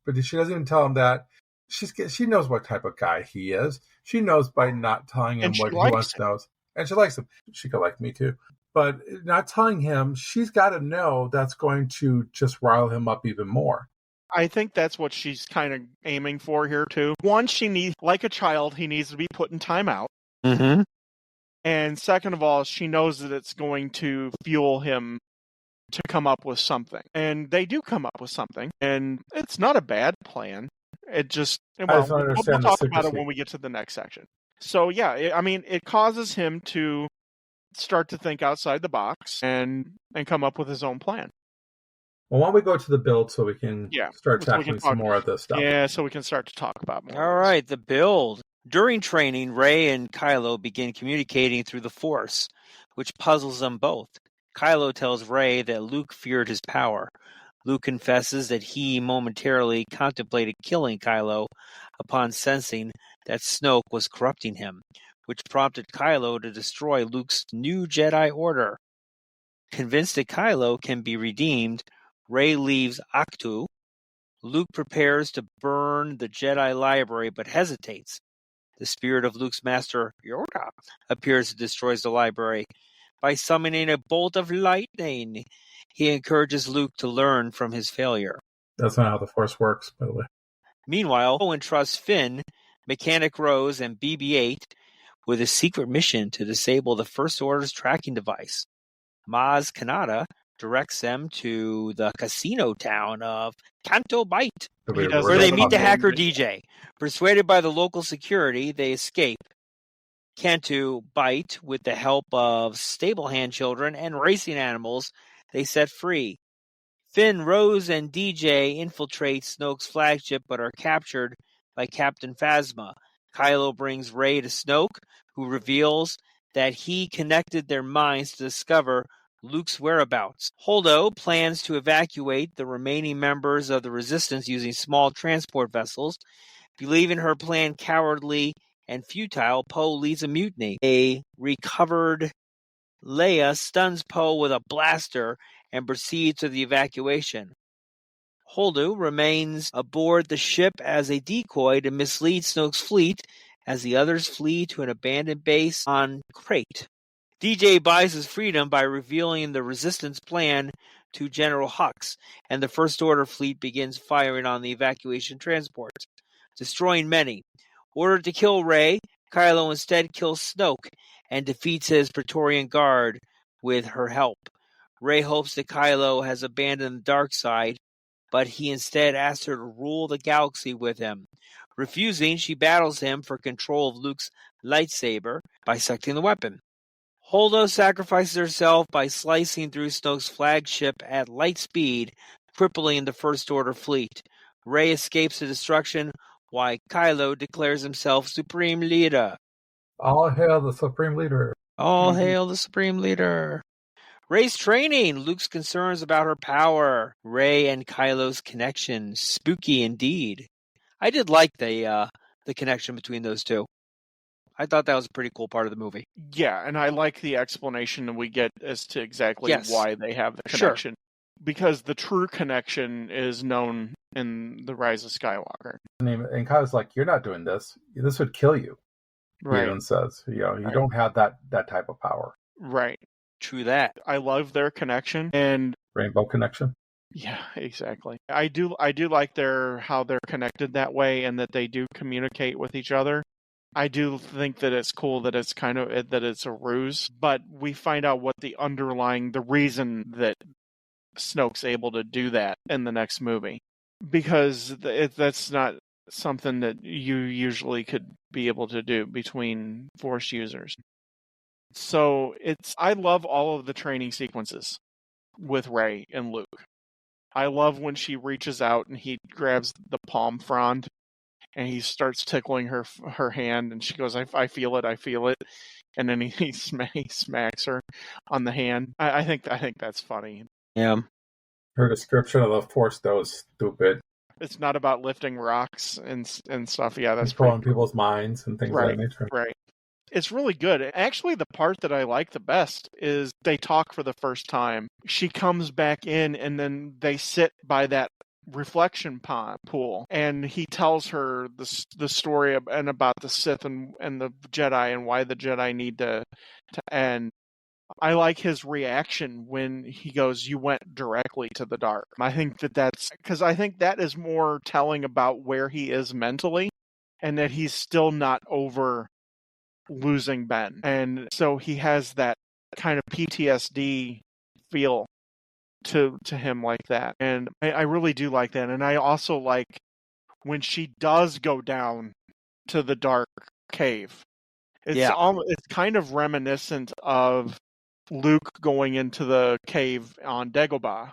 but she doesn't even tell him that. She knows what type of guy he is. She knows by not telling him what he wants to know. And she likes him. She could like me too. But not telling him, she's got to know that's going to just rile him up even more. I think that's what she's kind of aiming for here, too. One, like a child, he needs to be put in timeout. Mm-hmm. And second of all, she knows that it's going to fuel him to come up with something. And they do come up with something. And it's not a bad plan. It just... we'll talk about it when we get to the next section. So, yeah, it causes him to start to think outside the box and come up with his own plan. Well, why don't we go to the build so we can start tackling some more of this stuff? Yeah, so we can start to talk about more. All right, the build. During training, Rey and Kylo begin communicating through the Force, which puzzles them both. Kylo tells Rey that Luke feared his power. Luke confesses that he momentarily contemplated killing Kylo upon sensing that Snoke was corrupting him, which prompted Kylo to destroy Luke's new Jedi Order. Convinced that Kylo can be redeemed, Rey leaves Ahch-To. Luke prepares to burn the Jedi library, but hesitates. The spirit of Luke's master, Yoda, appears and destroys the library. By summoning a bolt of lightning, he encourages Luke to learn from his failure. That's not how the Force works, by the way. Meanwhile, Poe entrusts Finn, Mechanic Rose, and BB-8 with a secret mission to disable the First Order's tracking device. Maz Kanata directs them to the casino town of Canto Bight, where they meet the hacker DJ. Persuaded by the local security, they escape Canto Bight with the help of stable hand children and racing animals. They set free. Finn, Rose, and DJ infiltrate Snoke's flagship but are captured by Captain Phasma. Kylo brings Rey to Snoke, who reveals that he connected their minds to discover Luke's whereabouts. Holdo plans to evacuate the remaining members of the Resistance using small transport vessels. Believing her plan cowardly and futile, Poe leads a mutiny. A recovered Leia stuns Poe with a blaster and proceeds to the evacuation. Holdo remains aboard the ship as a decoy to mislead Snoke's fleet as the others flee to an abandoned base on Crate. DJ buys his freedom by revealing the Resistance plan to General Hux, and the First Order fleet begins firing on the evacuation transports, destroying many. Ordered to kill Rey, Kylo instead kills Snoke and defeats his Praetorian Guard with her help. Rey hopes that Kylo has abandoned the dark side, but he instead asks her to rule the galaxy with him. Refusing, she battles him for control of Luke's lightsaber, bisecting the weapon. Holdo sacrifices herself by slicing through Snoke's flagship at light speed, crippling the First Order fleet. Rey escapes the destruction, while Kylo declares himself Supreme Leader. All hail the Supreme Leader. All hail the Supreme Leader. Rey's training, Luke's concerns about her power, Rey and Kylo's connection, spooky indeed. I did like the connection between those two. I thought that was a pretty cool part of the movie. Yeah, and I like the explanation that we get as to exactly why they have the connection. Sure. Because the true connection is known in The Rise of Skywalker. And Kylo's like, you're not doing this. This would kill you. Right. He even says, you don't have that type of power. Right. True that. I love their connection and Rainbow connection. Yeah, exactly. I do like how they're connected that way and that they do communicate with each other. I do think that it's cool that it's that it's a ruse, but we find out what the reason that Snoke's able to do that in the next movie, because that's not something that you usually could be able to do between Force users. So I love all of the training sequences with Rey and Luke. I love when she reaches out and he grabs the palm frond and he starts tickling her hand and she goes, I feel it, and then he smacks her on the hand. I think that's funny. Yeah. Her description of the Force, though, is stupid. It's not about lifting rocks and stuff. Yeah, that's controlling people's minds and things like that nature. Right. It's really good. Actually, the part that I like the best is they talk for the first time. She comes back in and then they sit by that reflection pool and he tells her the story and about the Sith and the Jedi and why the Jedi need to end. I like his reaction when he goes, you went directly to the dark. I think that's because I think that is more telling about where he is mentally and that he's still not over losing Ben. And so he has that kind of PTSD feel to him like that. And I really do like that. And I also like when she does go down to the dark cave. It's kind of reminiscent of Luke going into the cave on Dagobah.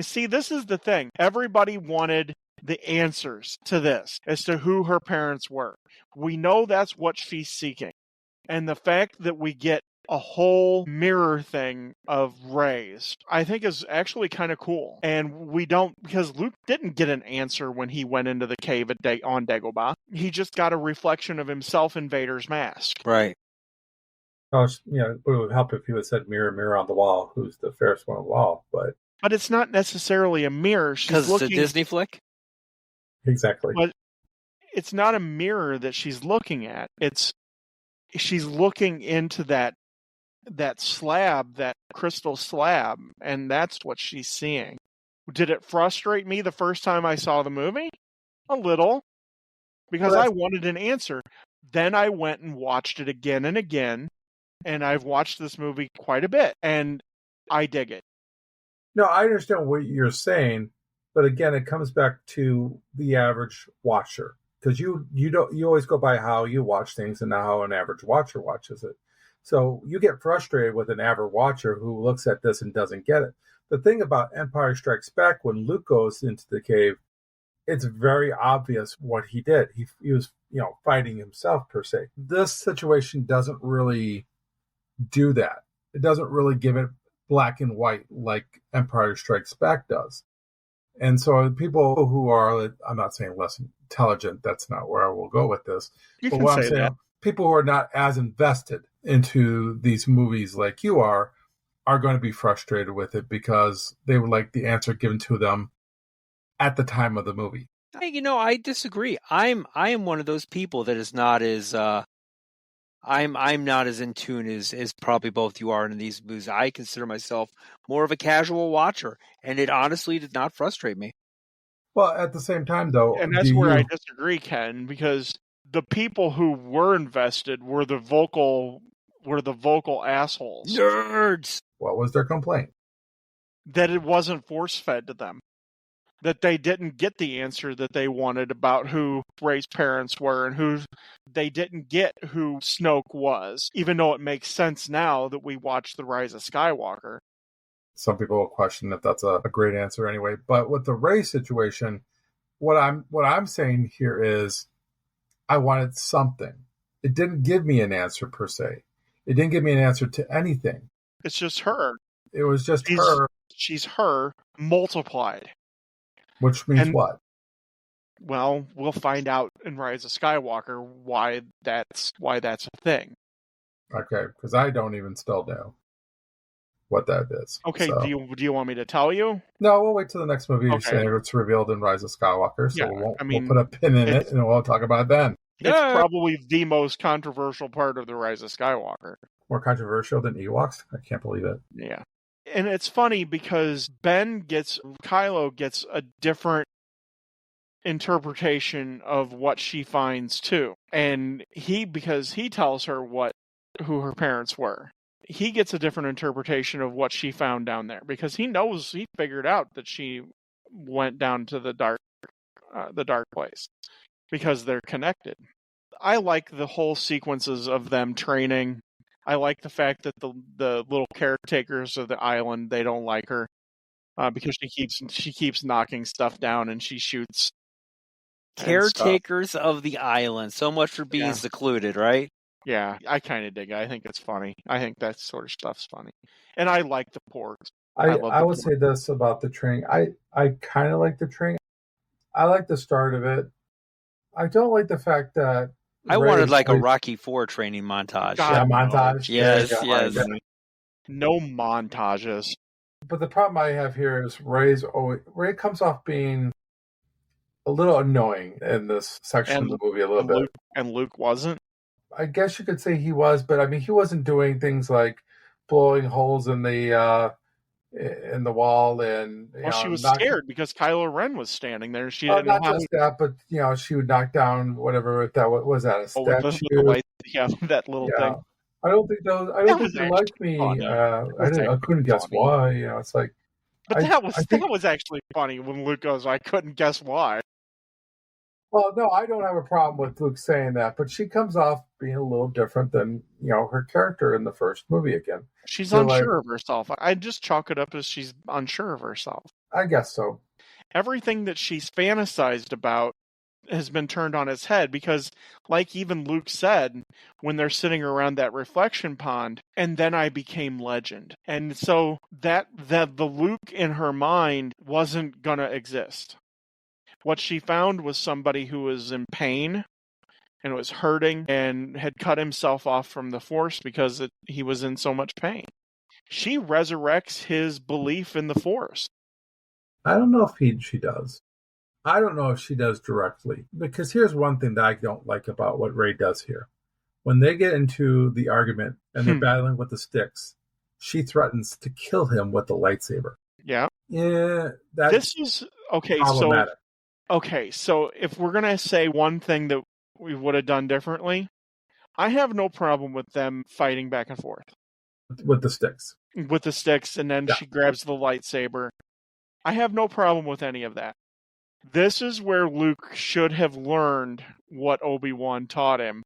See, this is the thing. Everybody wanted the answers to this as to who her parents were. We know that's what she's seeking. And the fact that we get a whole mirror thing of Rey's, I think is actually kind of cool. And we don't, because Luke didn't get an answer when he went into the cave on Dagobah. He just got a reflection of himself in Vader's mask. Right. It would help if he would said, mirror, mirror on the wall, who's the fairest one on the wall, but it's not necessarily a mirror. Because it's a Disney flick? Exactly. But it's not a mirror that she's looking at. She's looking into that slab, that crystal slab, and that's what she's seeing. Did it frustrate me the first time I saw the movie? A little. Because I wanted an answer. Then I went and watched it again and again, and I've watched this movie quite a bit, and I dig it. No, I understand what you're saying, but again, it comes back to the average watcher. Because you always go by how you watch things and not how an average watcher watches it. So you get frustrated with an average watcher who looks at this and doesn't get it. The thing about Empire Strikes Back, when Luke goes into the cave, it's very obvious what he did. He was, fighting himself per se. This situation doesn't really do that. It doesn't really give it black and white like Empire Strikes Back does. And so people who are, I'm not saying less intelligent, that's not where I will go with this. But what I'm saying, people who are not as invested into these movies like you are going to be frustrated with it because they would like the answer given to them at the time of the movie. I disagree. I am one of those people that is not as I'm not as in tune as probably both you are in these movies. I consider myself more of a casual watcher, and it honestly did not frustrate me. Well, at the same time, though, and that's where I disagree, Ken, because the people who were invested were the vocal assholes. Nerds. What was their complaint? That it wasn't force fed to them. that they didn't get the answer that they wanted about who Rey's parents were, and they didn't get who Snoke was, even though it makes sense now that we watch The Rise of Skywalker. Some people will question if that's a great answer anyway. But with the Rey situation, what I'm saying here is I wanted something. It didn't give me an answer per se. It didn't give me an answer to anything. It's just her. It was just her. She's her multiplied. Which means what? Well, we'll find out in Rise of Skywalker why that's a thing. Okay, because I don't even still know what that is. Okay, so. do you want me to tell you? No, we'll wait till the next movie. Okay. Say it's revealed in Rise of Skywalker, so yeah, we'll put a pin in it and we'll talk about it then. It's probably the most controversial part of the Rise of Skywalker. More controversial than Ewoks? I can't believe it. Yeah. And it's funny because Kylo gets a different interpretation of what she finds too. And because he tells her who her parents were. He gets a different interpretation of what she found down there because he figured out that she went down to the dark place because they're connected. I like the whole sequences of them training. I like the fact that the little caretakers of the island, they don't like her because she keeps knocking stuff down and she shoots. Caretakers of the island. So much for being secluded, right? Yeah, I kind of dig it. I think it's funny. I think that sort of stuff's funny. And I like the porgs. I would say this about the training. I kind of like the training. I like the start of it. I don't like the fact that I wanted like a Rocky IV training montage. Montage. Yes. No montages. But the problem I have here is Rey comes off being a little annoying in this section of the movie a little bit. And Luke wasn't? I guess you could say he was, but I mean, he wasn't doing things like blowing holes in the wall and. She was scared because Kylo Ren was standing there. She didn't know how. Not just that, but she would knock down whatever. Was that a statue? That little thing. I don't think they liked me. I couldn't guess why. It's like. But that was actually funny when Luke goes, "I couldn't guess why." Well, no, I don't have a problem with Luke saying that, but she comes off being a little different than, her character in the first movie again. She's unsure of herself. I just chalk it up as she's unsure of herself. I guess so. Everything that she's fantasized about has been turned on its head because, like even Luke said, when they're sitting around that reflection pond, and then I became legend. And so that the Luke in her mind wasn't going to exist. What she found was somebody who was in pain and was hurting and had cut himself off from the Force because he was in so much pain. She resurrects his belief in the Force. I don't know if she does. I don't know if she does directly. Because here's one thing that I don't like about what Rey does here. When they get into the argument and they're battling with the sticks, she threatens to kill him with the lightsaber. Yeah. Yeah. This is okay. Problematic. So if we're going to say one thing that we would have done differently, I have no problem with them fighting back and forth. With the sticks. With the sticks, and then she grabs the lightsaber. I have no problem with any of that. This is where Luke should have learned what Obi-Wan taught him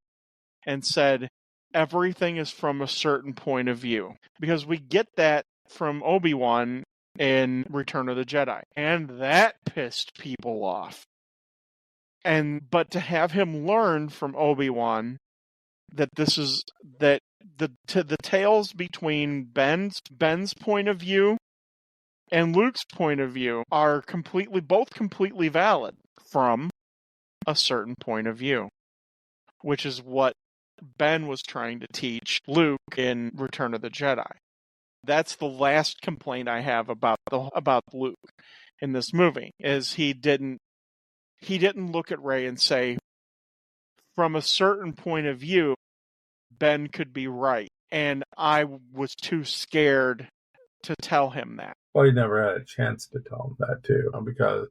and said, everything is from a certain point of view. Because we get that from Obi-Wan in Return of the Jedi. And that pissed people off. But to have him learn from Obi-Wan that the tales between Ben's point of view and Luke's point of view are both completely valid from a certain point of view, which is what Ben was trying to teach Luke in Return of the Jedi. That's the last complaint I have about Luke in this movie, is he didn't look at Rey and say, from a certain point of view, Ben could be right. And I was too scared to tell him that. Well, he never had a chance to tell him that, too. Because,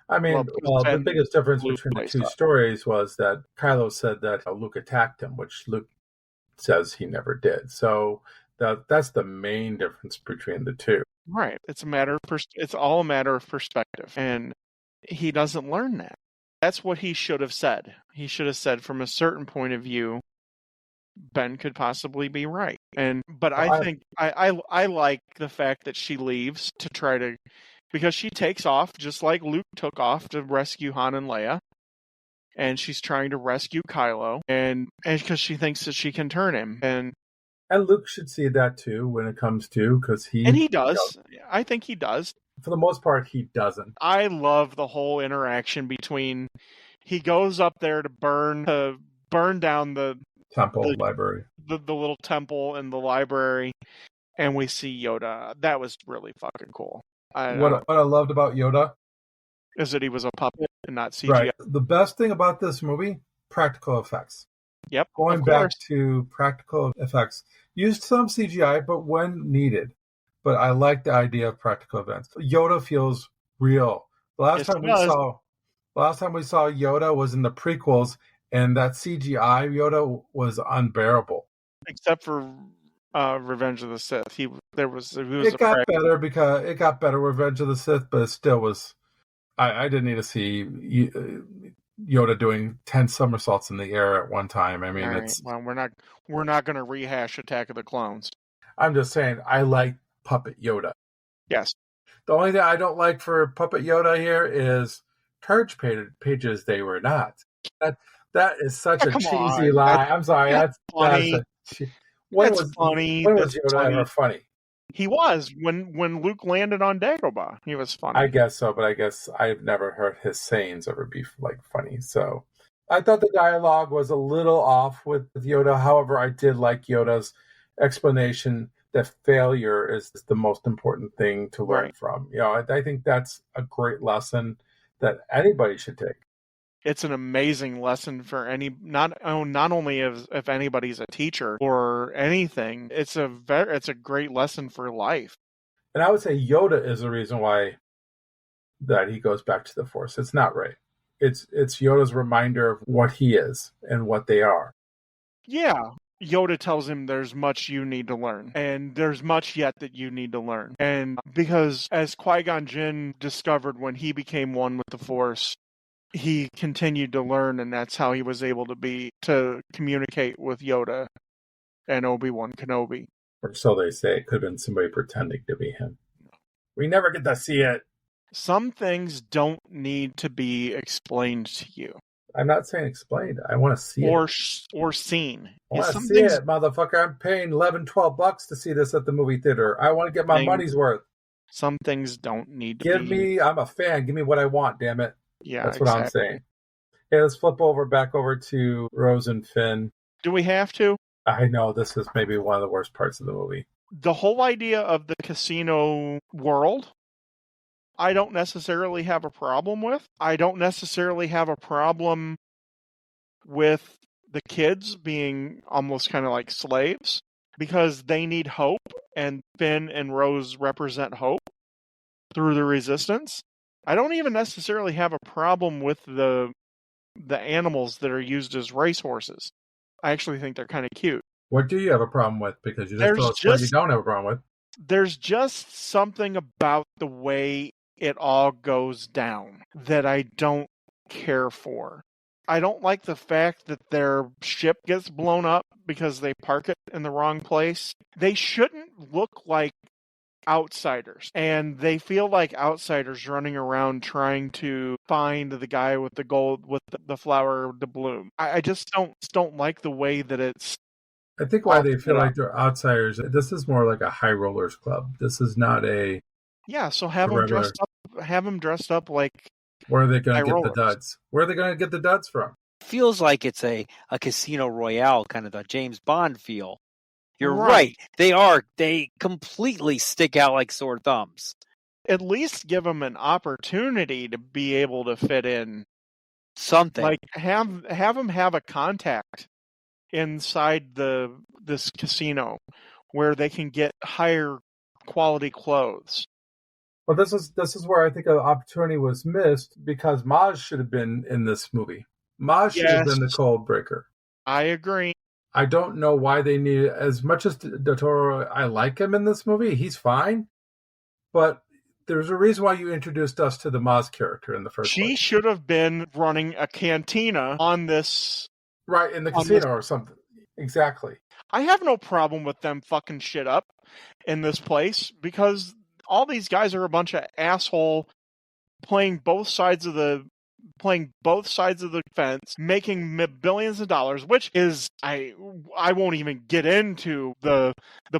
the biggest difference between the two stories was that Kylo said that Luke attacked him, which Luke says he never did. So that's the main difference between the two. Right. It's all a matter of perspective. And he doesn't learn that. That's what he should have said. He should have said, from a certain point of view, Ben could possibly be right. But I think I like the fact that she leaves to try to, because she takes off just like Luke took off to rescue Han and Leia. And she's trying to rescue Kylo, and because she thinks that she can turn him, and Luke should see that too when it comes to, because he does. I think he does. For the most part, he doesn't. I love the whole interaction between, he goes up there to burn down the library, the little temple and the library, and we see Yoda. That was really fucking cool. What I loved about Yoda is that he was a puppet and not CGI. Right. The best thing about this movie, practical effects. Yep. Going back to practical effects. Used some CGI, but when needed. But I like the idea of practical events. Yoda feels real. The last time we saw Yoda was in the prequels, and that CGI Yoda was unbearable. Except for Revenge of the Sith. It got better because it got better with Revenge of the Sith, but it still was. I didn't need to see Yoda doing 10 somersaults in the air at one time. I mean, well, we're not going to rehash Attack of the Clones. I'm just saying, I like Puppet Yoda. Yes. The only thing I don't like for Puppet Yoda here is charge pages. They were not. That is such a cheesy lie. I'm sorry. That's funny. When was Yoda ever funny? He was when Luke landed on Dagobah. He was funny. I guess so, but I guess I've never heard his sayings ever be like funny. So I thought the dialogue was a little off with Yoda. However, I did like Yoda's explanation that failure is the most important thing to learn from. I think that's a great lesson that anybody should take. It's an amazing lesson for not only if anybody's a teacher or anything. It's a great lesson for life. And I would say Yoda is the reason why that he goes back to the Force. It's not Rey. It's Yoda's reminder of what he is and what they are. Yeah. Yoda tells him there's much you need to learn, and there's much yet that you need to learn. And because as Qui-Gon Jinn discovered when he became one with the Force, he continued to learn, and that's how he was able to communicate with Yoda and Obi-Wan Kenobi. Or so they say. It could have been somebody pretending to be him. We never get to see it. Some things don't need to be explained to you. I'm not saying explained. I want to see it. Or seen. I want to see it, motherfucker. I'm paying $11-12 to see this at the movie theater. I want to get my money's worth. Some things don't need to be... I'm a fan. Give me what I want, damn it. Yeah, that's what I'm saying. Hey, let's flip back over to Rose and Finn. Do we have to? I know this is maybe one of the worst parts of the movie. The whole idea of the casino world, I don't necessarily have a problem with. I don't necessarily have a problem with the kids being almost kind of like slaves, because they need hope, and Finn and Rose represent hope through the Resistance. I don't even necessarily have a problem with the animals that are used as racehorses. I actually think they're kind of cute. What do you have a problem with? Because you just told us what you don't have a problem with. There's just something about the way it all goes down that I don't care for. I don't like the fact that their ship gets blown up because they park it in the wrong place. They shouldn't look like outsiders, and they feel like outsiders running around trying to find the guy with the gold, with the flower to bloom. I just don't like the way that it's... I think why they feel like they're outsiders, this is more like a high rollers club. This is not a... Yeah, so have them dressed up like... Where are they going to get the duds? Where are they going to get the duds from? Feels like it's a Casino Royale, kind of a James Bond feel. You're right. They completely stick out like sore thumbs. At least give them an opportunity to be able to fit in something. Like have them have a contact inside this casino where they can get higher quality clothes. Well, this is where I think an opportunity was missed, because Maz should have been in this movie. Maz should have been the code breaker. I agree. I don't know why they need it. As much as Del Toro, I like him in this movie. He's fine. But There's a reason why you introduced us to the Maz character in the first place. She should have been running a cantina on this. Right, in the casino or something. Exactly. I have no problem with them fucking shit up in this place because all these guys are a bunch of asshole playing both sides of the fence, making billions of dollars, which is I won't even get into the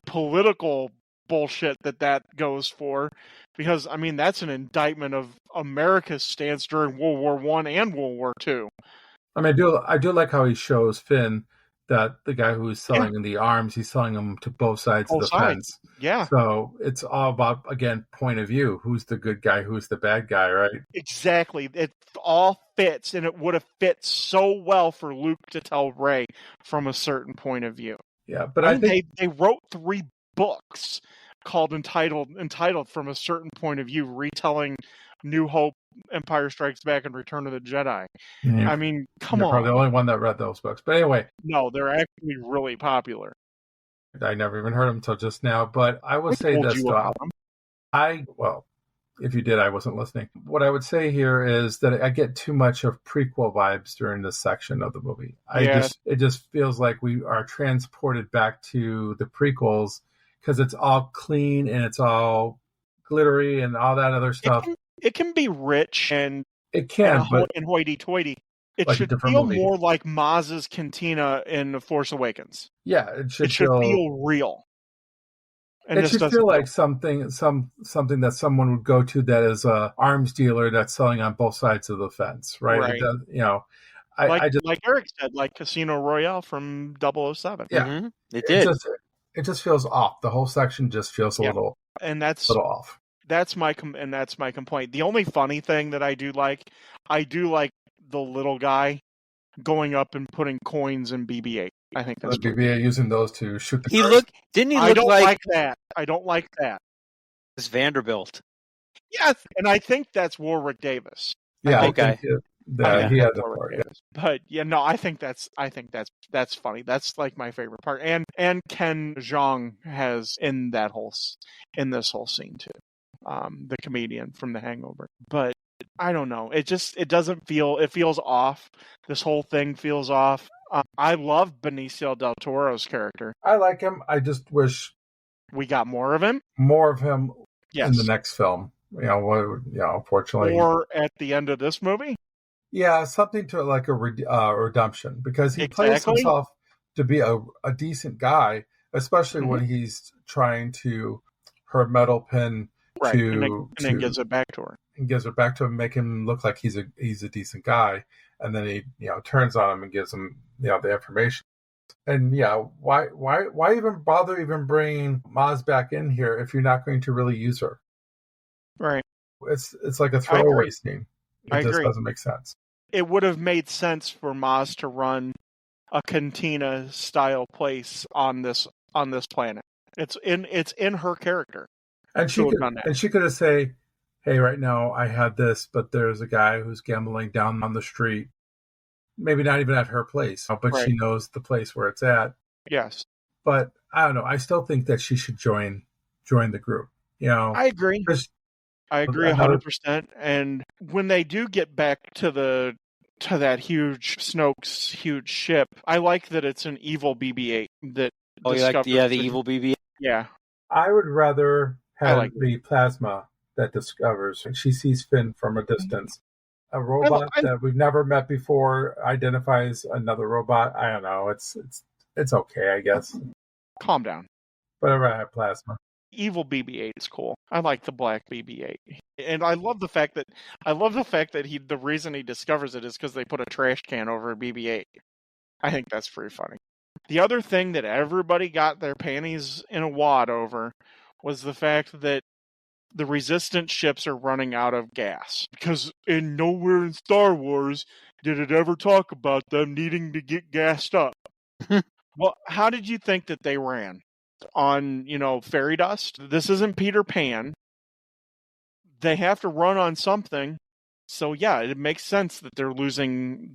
political bullshit that goes for, because I mean that's an indictment of America's stance during World War I and World War II. I mean, I do like how he shows Finn that the guy who's selling the arms, he's selling them to both sides of the fence. Yeah. So it's all about, again, point of view. Who's the good guy? Who's the bad guy, right? Exactly. It all fits, and it would have fit so well for Luke to tell Rey from a certain point of view. Yeah, but I think they wrote 3 books called entitled from a certain point of view, retelling New Hope, Empire Strikes Back, and Return of the Jedi. Yeah. I mean, come You're on. probably the only one that read those books. But anyway. No, they're actually really popular. I never even heard them until just now. But I will say this, though. Well, if you did, I wasn't listening. What I would say here is that I get too much of prequel vibes during this section of the movie. It just feels like we are transported back to the prequels because it's all clean and it's all glittery and all that other stuff. It can be rich and hoity-toity. It should feel more like Maz's cantina in The Force Awakens. Yeah, it should feel real. And it should feel like something that someone would go to that is a arms dealer that's selling on both sides of the fence, right? It does, like Eric said, like Casino Royale from 007. Yeah, mm-hmm. It did. It just feels off. The whole section just feels a little off. That's my complaint. The only funny thing that I do like the little guy going up and putting coins in BB-8. I think that's BB-8 using those to shoot the cars. I don't like that. I don't like that. It's Vanderbilt. Yes, and I think that's Warwick Davis. Yeah, okay. He had the part. Yeah. But yeah, no, I think that's funny. That's like my favorite part. And Ken Jeong has in this whole scene too. The comedian from The Hangover. But I don't know. It feels off. This whole thing feels off. I love Benicio del Toro's character. I like him. I just wish we got more of him. In the next film. Unfortunately. Or at the end of this movie? Yeah, something to like a redemption, because he plays himself to be a decent guy, especially when he's trying to her metal pin and then gives it back to her. And gives it back to him, make him look like he's a decent guy, and then he turns on him and gives him the information. And why even bother bringing Maz back in here if you're not going to really use her? Right. It's like a throwaway scene. It just doesn't make sense. It would have made sense for Maz to run a cantina style place on this planet. It's in her character. And she could have said, hey, right now I had this, but there's a guy who's gambling down on the street. Maybe not even at her place, but she knows the place where it's at. Yes. But I don't know. I still think that she should join the group. I agree. I agree 100%. And when they do get back to that Snoke's huge ship, I like that it's an evil BB-8 that. Oh, you like the evil BB-8? Yeah. I would rather have the plasma that discovers, and she sees Finn from a distance. A robot that we've never met before identifies another robot. I don't know. It's okay, I guess. Calm down. But I'd rather have plasma. Evil BB-8 is cool. I like the black BB-8, and I love the fact that the reason he discovers it is because they put a trash can over a BB-8. I think that's pretty funny. The other thing that everybody got their panties in a wad over was the fact that the resistance ships are running out of gas. Because nowhere in Star Wars did it ever talk about them needing to get gassed up. Well, how did you think that they ran? On, fairy dust? This isn't Peter Pan. They have to run on something. So yeah, it makes sense that they're losing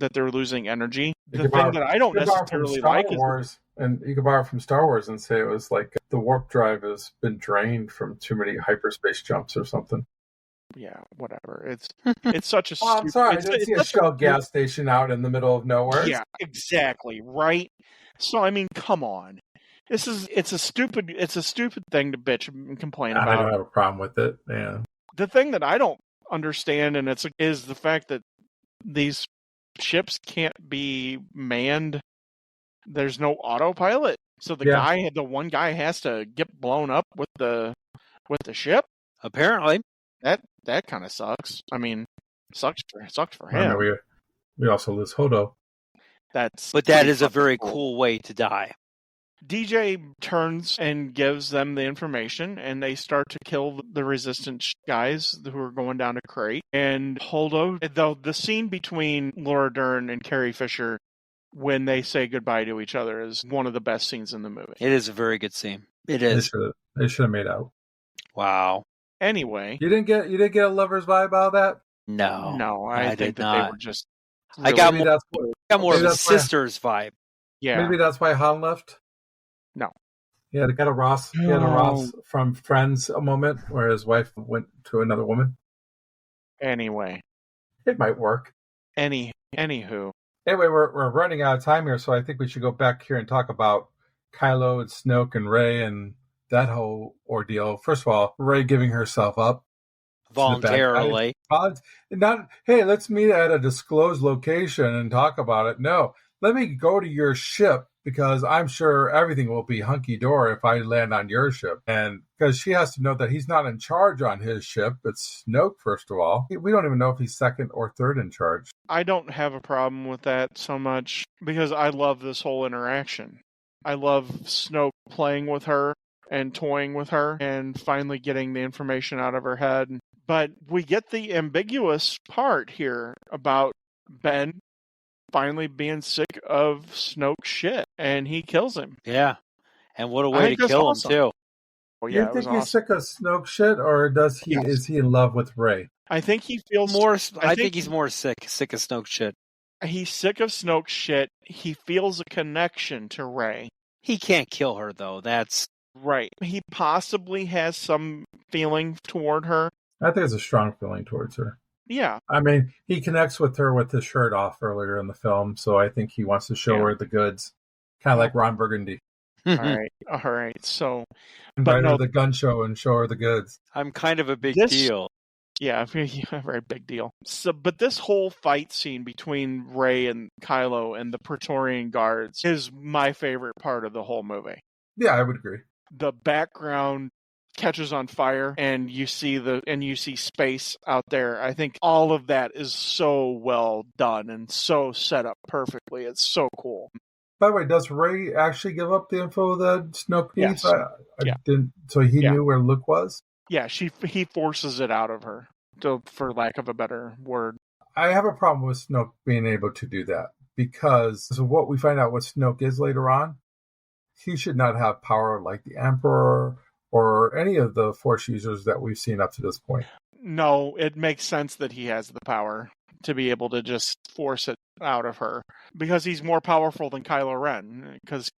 energy. The thing that I don't necessarily like is and you could borrow it from Star Wars and say it was like the warp drive has been drained from too many hyperspace jumps or something. yeah, whatever. It's such a I'm sorry, I didn't see a Shell gas station out in the middle of nowhere. Yeah, exactly, right? So I mean, come on. It's a stupid thing to bitch and complain about. I don't have a problem with it. Yeah. The thing that I don't understand is the fact that these ships can't be manned. There's no autopilot. So the one guy has to get blown up with the ship. Apparently. That kind of sucks. I mean, sucked for him. I mean, we also lose Hodo. But that is a very cool way to die. DJ turns and gives them the information, and they start to kill the resistance guys who are going down to Crate. And Holdo, though, the scene between Laura Dern and Carrie Fisher when they say goodbye to each other is one of the best scenes in the movie. It is a very good scene. It is. They should have made out. Wow. Anyway, you didn't get a lover's vibe out of that? No, I think did not. They were just. Really, I got more of a sister's vibe. Yeah, maybe that's why Han left. No. Yeah, they got a Ross. He had a Ross from Friends a moment where his wife went to another woman. Anyway, it might work. Anywho. Anyway, we're running out of time here, so I think we should go back here and talk about Kylo and Snoke and Rey and that whole ordeal. First of all, Rey giving herself up voluntarily. Not, hey, let's meet at a disclosed location and talk about it. No, let me go to your ship because I'm sure everything will be hunky-dory if I land on your ship. And because she has to know that he's not in charge on his ship. It's Snoke, first of all. We don't even know if he's second or third in charge. I don't have a problem with that so much because I love this whole interaction. I love Snoke playing with her and toying with her and finally getting the information out of her head. But we get the ambiguous part here about Ben finally being sick of Snoke's shit, and he kills him. Yeah, and what a way to kill him too. Oh, yeah, you think he's sick of Snoke shit, or does he? Yes. Is he in love with Rey? I think he feels more. I think he's more sick of Snoke shit. He's sick of Snoke shit. He feels a connection to Rey. He can't kill her though. That's right. He possibly has some feeling toward her. I think it's a strong feeling towards her. Yeah. I mean, he connects with her with his shirt off earlier in the film, so I think he wants to show her the goods. Kind of like Ron Burgundy. All right. So, invite her to the gun show and show her the goods. I'm kind of a big deal. Yeah, very big deal. So, but this whole fight scene between Rey and Kylo and the Praetorian Guards is my favorite part of the whole movie. Yeah, I would agree. The background catches on fire and you see space out there. I think all of that is so well done and so set up perfectly. It's so cool. By the way, does Rey actually give up the info that Snoke needs? Yes. I didn't. So he knew where Luke was? Yeah, he forces it out of her, for lack of a better word. I have a problem with Snoke being able to do that because what we find out what Snoke is later on, he should not have power like the Emperor or any of the Force users that we've seen up to this point. No, it makes sense that he has the power to be able to just force it out of her because he's more powerful than Kylo Ren because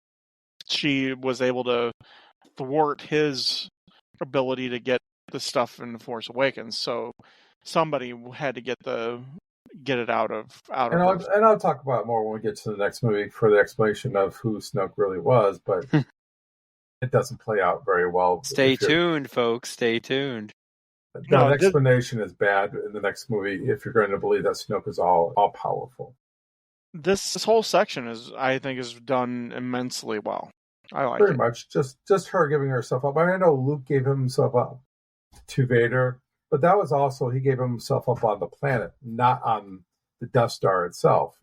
she was able to thwart his ability to get the stuff in the Force Awakens. So somebody had to get it out of her. And I'll talk about it more when we get to the next movie for the explanation of who Snoke really was, but it doesn't play out very well. Stay tuned, folks. Stay tuned. The explanation is bad in the next movie if you're going to believe that Snoke is all powerful. This whole section I think is done immensely well. I like very it. much. Just her giving herself up. I mean, I know Luke gave himself up to Vader, but that was also he gave himself up on the planet, not on the Death Star itself.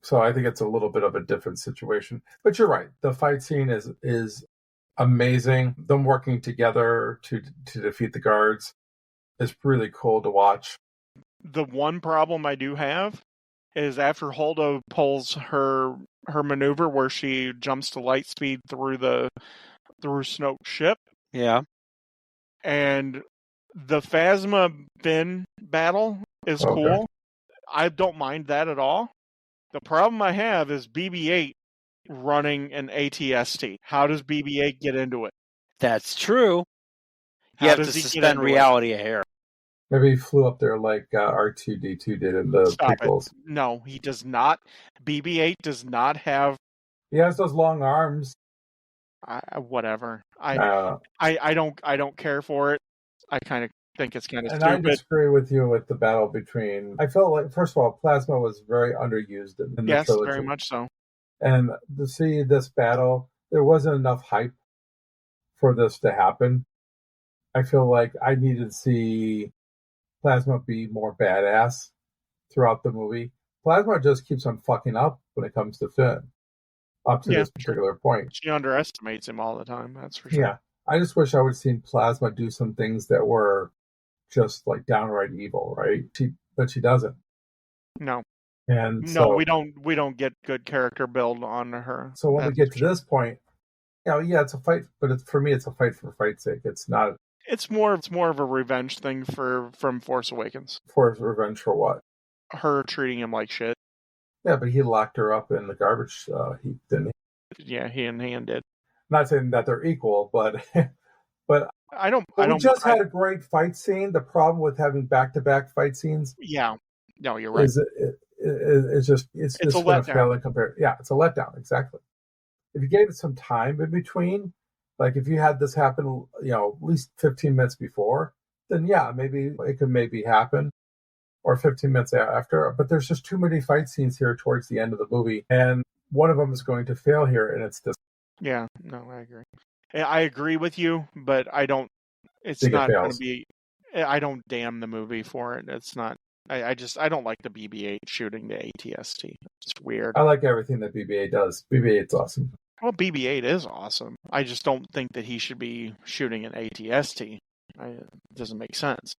So I think it's a little bit of a different situation. But you're right. The fight scene is amazing. Them working together to defeat the guards is really cool to watch. The one problem I do have is after Holdo pulls her maneuver where she jumps to light speed through Snoke's ship. Yeah. And the Phasma Finn battle is cool. I don't mind that at all. The problem I have is BB-8 running an AT-ST. How does BB-8 get into it? That's true. You have to suspend reality a hair. Maybe he flew up there like R2-D2 did in the prequels. No, he does not. BB-8 does not have. He has those long arms. Whatever. I don't care for it. I kind of think it's kind of stupid. And I disagree with you with the battle between. I felt like, first of all, Plasma was very underused in the trilogy. Yes, very much so. And to see this battle, there wasn't enough hype for this to happen. I feel like I needed to see Plasma be more badass throughout the movie. Plasma just keeps on fucking up when it comes to Finn, up to this particular point. She underestimates him all the time, that's for sure. Yeah. I just wish I would have seen Plasma do some things that were just like downright evil, right? But she doesn't. No. And no, we don't get good character build on her. So when we get to this point, it's a fight, but for me it's a fight for fight's sake. It's not. It's more of a revenge thing from Force Awakens. For revenge for what? Her treating him like shit. Yeah, but he locked her up in the garbage heap, didn't he? Yeah, he and Han did. Not saying that they're equal, but we just had a great fight scene. The problem with having back-to-back fight scenes, no, you're right. It's just it's a letdown. Yeah, it's a letdown. Exactly. If you gave it some time in between, like if you had this happen, at least 15 minutes before, then maybe it could happen, or 15 minutes after. But there's just too many fight scenes here towards the end of the movie, and one of them is going to fail here, and it's this. Yeah, no, I agree. I agree with you, but I don't. It's not going to be. I don't damn the movie for it. It's not. I don't like the BB-8 shooting the AT-ST. It's weird. I like everything that BB-8 does. BB-8's awesome. Well, BB-8 is awesome. I just don't think that he should be shooting an AT-ST. It doesn't make sense.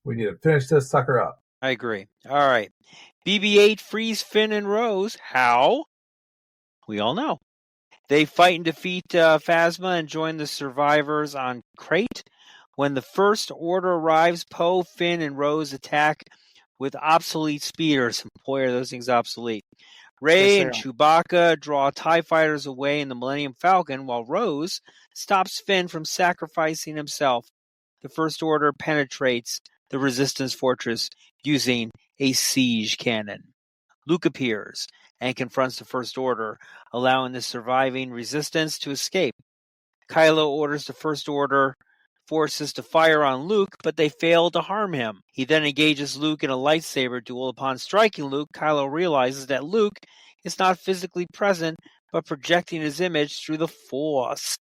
We need to finish this sucker up. I agree. All right. BB-8 frees Finn and Rose. How? We all know. They fight and defeat Phasma and join the survivors on Crate. When the First Order arrives, Poe, Finn, and Rose attack with obsolete speeders. Boy, are those things obsolete. Rey and Chewbacca draw TIE fighters away in the Millennium Falcon, while Rose stops Finn from sacrificing himself. The First Order penetrates the Resistance fortress using a siege cannon. Luke appears and confronts the First Order, allowing the surviving Resistance to escape. Kylo orders the First Order forces to fire on Luke, but they fail to harm him. He then engages Luke in a lightsaber duel. Upon striking Luke, Kylo realizes that Luke is not physically present, but projecting his image through the Force.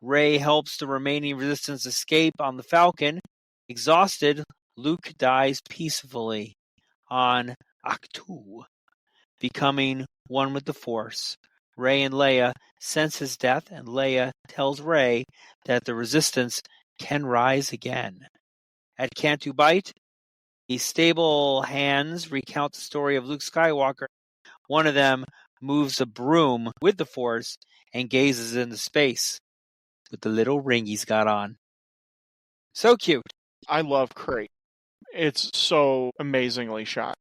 Rey helps the remaining Resistance escape on the Falcon. Exhausted, Luke dies peacefully on Ahch-To, becoming one with the Force. Rey and Leia sense his death, and Leia tells Rey that the Resistance can rise again. At Cantu Bight, the stable hands recount the story of Luke Skywalker. One of them moves a broom with the Force and gazes into space with the little ring he's got on. So cute. I love Crate. It's so amazingly shot.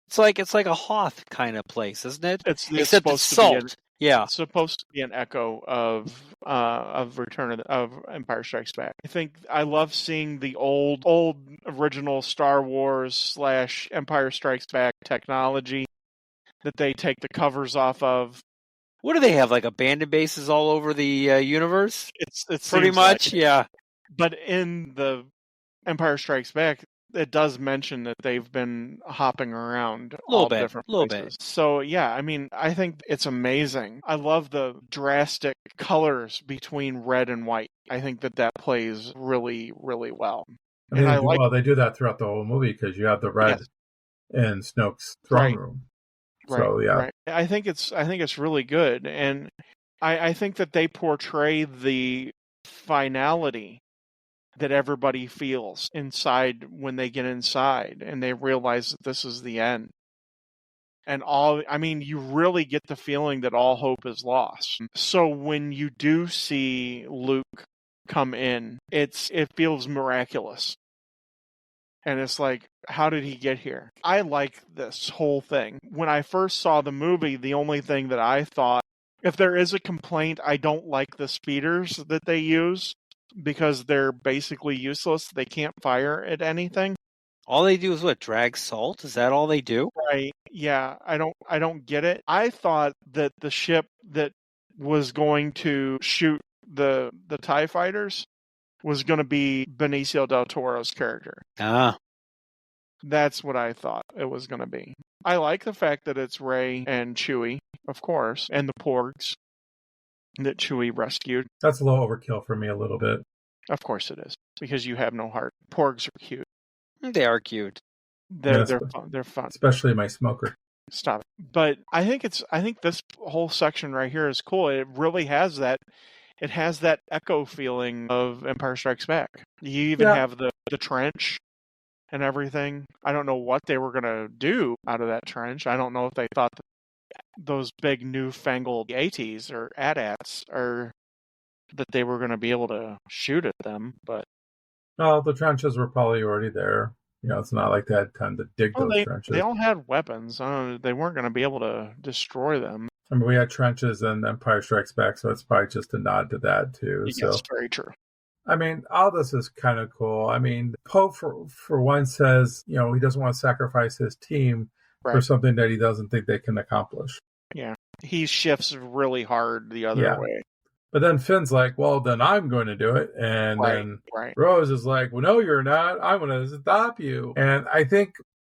It's like a Hoth kind of place, isn't it? Except it's salt. Yeah, it's supposed to be an echo of Return of Empire Strikes Back. I think I love seeing the old original Star Wars / Empire Strikes Back technology that they take the covers off of. What do they have? Like abandoned bases all over the universe? It's pretty much, yeah. But in the Empire Strikes Back, it does mention that they've been hopping around different places. So yeah, I mean, I think it's amazing. I love the drastic colors between red and white. I think that plays really, really well. They do that throughout the whole movie because you have the red in Snoke's throne room. Right. So yeah, right. I think it's really good, and I think that they portray the finality that everybody feels inside when they get inside and they realize that this is the end. And you really get the feeling that all hope is lost. So when you do see Luke come in, it feels miraculous. And it's like, how did he get here? I like this whole thing. When I first saw the movie, the only thing that I thought, if there is a complaint, I don't like the speeders that they use. because they're basically useless. They can't fire at anything. All they do is what? Drag salt? Is that all they do? Right. Yeah. I don't get it. I thought that the ship that was going to shoot the TIE fighters was going to be Benicio del Toro's character. Ah. That's what I thought it was going to be. I like the fact that it's Rey and Chewie, of course, and the Porgs that Chewie rescued. That's a little overkill for me a little bit. Of course it is, because you have no heart. Porgs are cute. They are cute. They're fun. They're fun. Especially my smoker. Stop it. But I think this whole section right here is cool. It really has that. It has that echo feeling of Empire Strikes Back. You even have the trench and everything. I don't know what they were gonna do out of that trench. I don't know if they thought that those big newfangled ATs or AT-ATs or that they were gonna be able to shoot at them, but no, the trenches were probably already there. It's not like they had time to dig those trenches. They all had weapons. They weren't going to be able to destroy them. I mean, we had trenches in Empire Strikes Back, so it's probably just a nod to that, too. Yes, so very true. I mean, all this is kind of cool. I mean, Poe, for one, says, he doesn't want to sacrifice his team for something that he doesn't think they can accomplish. Yeah. He shifts really hard the other way. But then Finn's like, well, then I'm going to do it. And then Rose is like, well, no, you're not. I'm going to stop you. And I think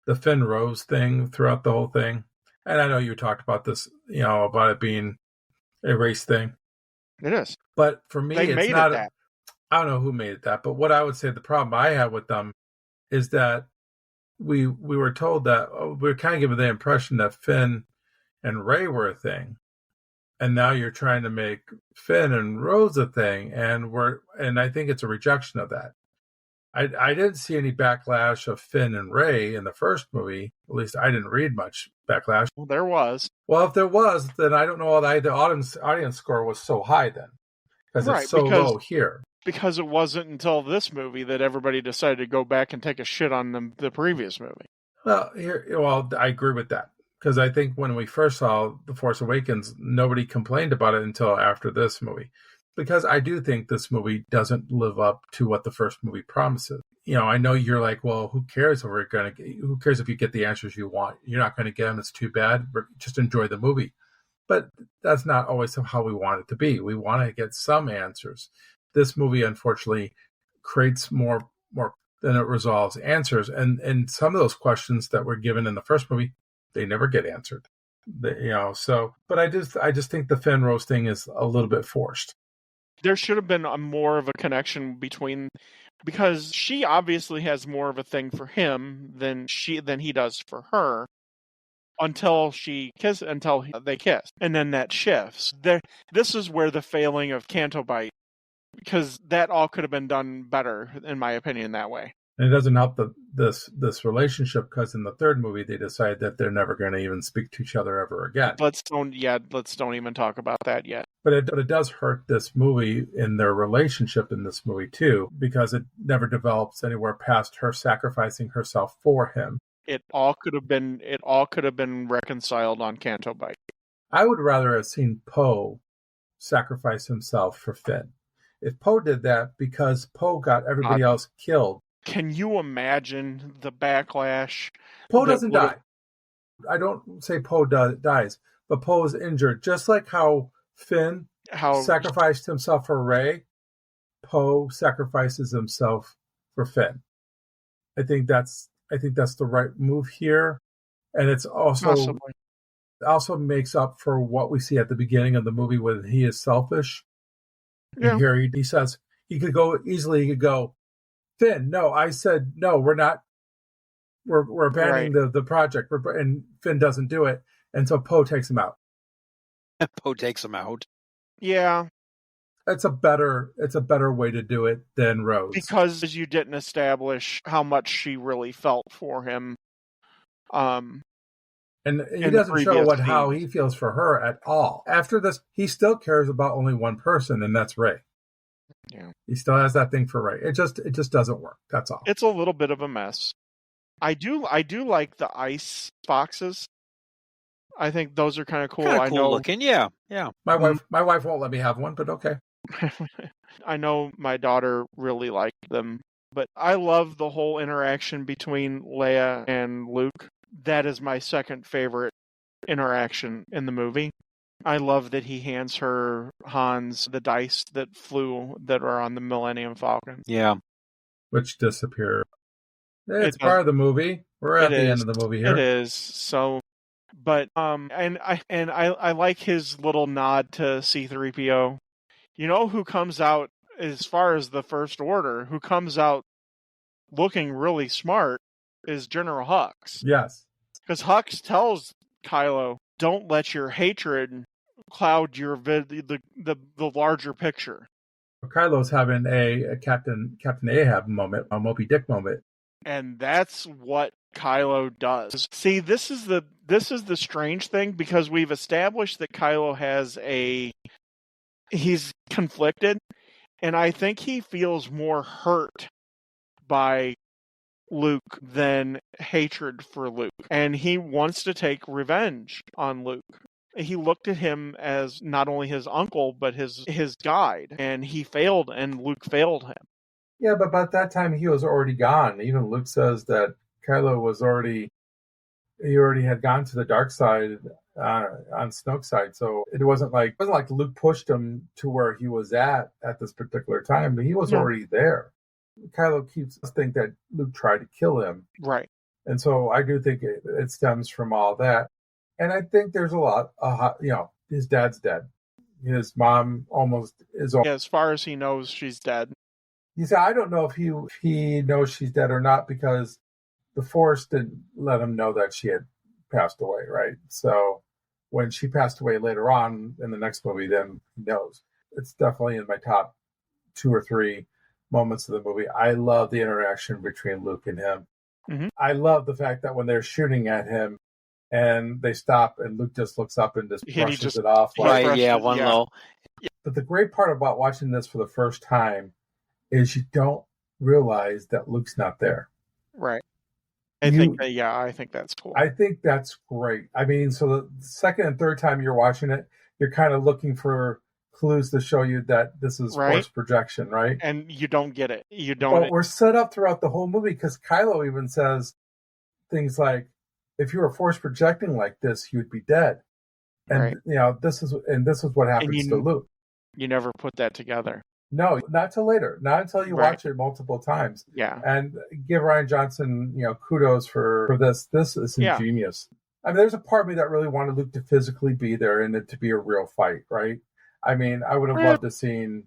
the Finn-Rose thing throughout the whole thing, and I know you talked about this, about it being a race thing. It is. But for me, it's not that. I don't know who made it that. But what I would say the problem I have with them is that we were told that we were kind of given the impression that Finn and Rey were a thing. And now you're trying to make Finn and Rose a thing, and I think it's a rejection of that. I didn't see any backlash of Finn and Rey in the first movie. At least I didn't read much backlash. Well, there was. Well, if there was, then I don't know why the audience score was so high then, because it's so low here. Because it wasn't until this movie that everybody decided to go back and take a shit on the previous movie. Well, I agree with that. Because I think when we first saw The Force Awakens, nobody complained about it until after this movie. Because I do think this movie doesn't live up to what the first movie promises. I know you're like, well, who cares who cares if you get the answers you want? You're not going to get them. It's too bad. Just enjoy the movie. But that's not always how we want it to be. We want to get some answers. This movie, unfortunately, creates more than it resolves answers. And some of those questions that were given in the first movie, they never get answered, but I just think the Finn Rose thing is a little bit forced. There should have been more of a connection because she obviously has more of a thing for him than he does for her until they kiss. And then that shifts. This is where the failing of Canto Bight, because that all could have been done better, in my opinion, that way. And it doesn't help this relationship because in the third movie they decide that they're never going to even speak to each other ever again. Let's don't even talk about that yet. But it does hurt this movie in their relationship in this movie too, because it never develops anywhere past her sacrificing herself for him. It all could have been reconciled on Canto Bight. I would rather have seen Poe sacrifice himself for Finn. If Poe did that because Poe got everybody else killed. Can you imagine the backlash? Poe doesn't die. I don't say Poe dies, but Poe is injured. Just like how Finn sacrificed himself for Rey, Poe sacrifices himself for Finn. I think that's the right move here, and it's also makes up for what we see at the beginning of the movie when he is selfish. Yeah. And here he says he could go. Finn, no, I said, no, we're not. We're abandoning the project. And Finn doesn't do it. And so Poe takes him out. Poe takes him out. Yeah. It's a better way to do it than Rose. Because you didn't establish how much she really felt for him. And he doesn't show how he feels for her at all. After this, he still cares about only one person, and that's Rey. Yeah. He still has that thing for Rey. It just doesn't work. That's all. It's a little bit of a mess. I do like the ice boxes. I think those are kind of cool. Cool looking, yeah. My wife won't let me have one, but okay. I know my daughter really liked them, but I love the whole interaction between Leia and Luke. That is my second favorite interaction in the movie. I love that he hands her Han's the dice that are on the Millennium Falcon. Yeah. Which disappear. It's part of the movie. We're at the end of the movie here. It is. So, but and I like his little nod to C-3PO. You know who comes out, as far as the First Order, who comes out looking really smart is General Hux. Yes. Because Hux tells Kylo, don't let your hatred cloud the larger picture. Kylo's having a Captain Ahab moment, a Moby Dick moment. And that's what Kylo does. See, this is the strange thing, because we've established that Kylo he's conflicted, and I think he feels more hurt by Luke than hatred for Luke. And he wants to take revenge on Luke. He looked at him as not only his uncle, but his guide, and he failed, and Luke failed him. Yeah, but by that time he was already gone. Even Luke says that Kylo was already had gone to the dark side on Snoke's side. So it wasn't like Luke pushed him to where he was at this particular time, but he was already there. Kylo keeps us think that Luke tried to kill him. Right. And so I do think it stems from all that. And I think there's a lot, his dad's dead. His mom almost is. Yeah, as far as he knows, she's dead. He said, I don't know if he knows she's dead or not, because the Force didn't let him know that she had passed away, right? So when she passed away later on in the next movie, then he knows. It's definitely in my top 2 or 3 moments of the movie. I love the interaction between Luke and him. Mm-hmm. I love the fact that when they're shooting at him and they stop and Luke just looks up and just brushes it off. Right, yeah, one low. But the great part about watching this for the first time is you don't realize that Luke's not there. Right. I think that's cool. I think that's great. I mean, so the second and third time you're watching it, you're kind of looking for clues to show you that this is Force projection, right? And you don't get it. You don't. But we're set up throughout the whole movie, because Kylo even says things like, if you were Force projecting like this, you'd be dead. And this is what happens to Luke. You never put that together. No, not till later. Not until you watch it multiple times. Yeah. And give Rian Johnson, kudos for this. This is ingenious. I mean, there's a part of me that really wanted Luke to physically be there and it to be a real fight, right? I mean, I would have loved to seen,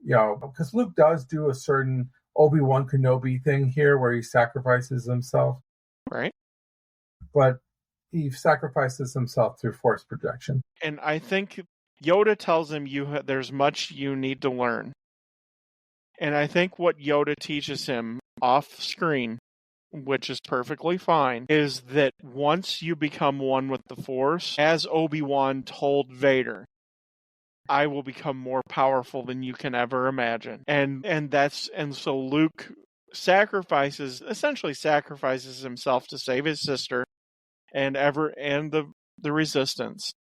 because Luke does do a certain Obi-Wan Kenobi thing here where he sacrifices himself. Right. But he sacrifices himself through Force projection. And I think Yoda tells him there's much you need to learn. And I think what Yoda teaches him off screen, which is perfectly fine, is that once you become one with the Force, as Obi-Wan told Vader, I will become more powerful than you can ever imagine. And so Luke essentially sacrifices himself to save his sister and the Resistance,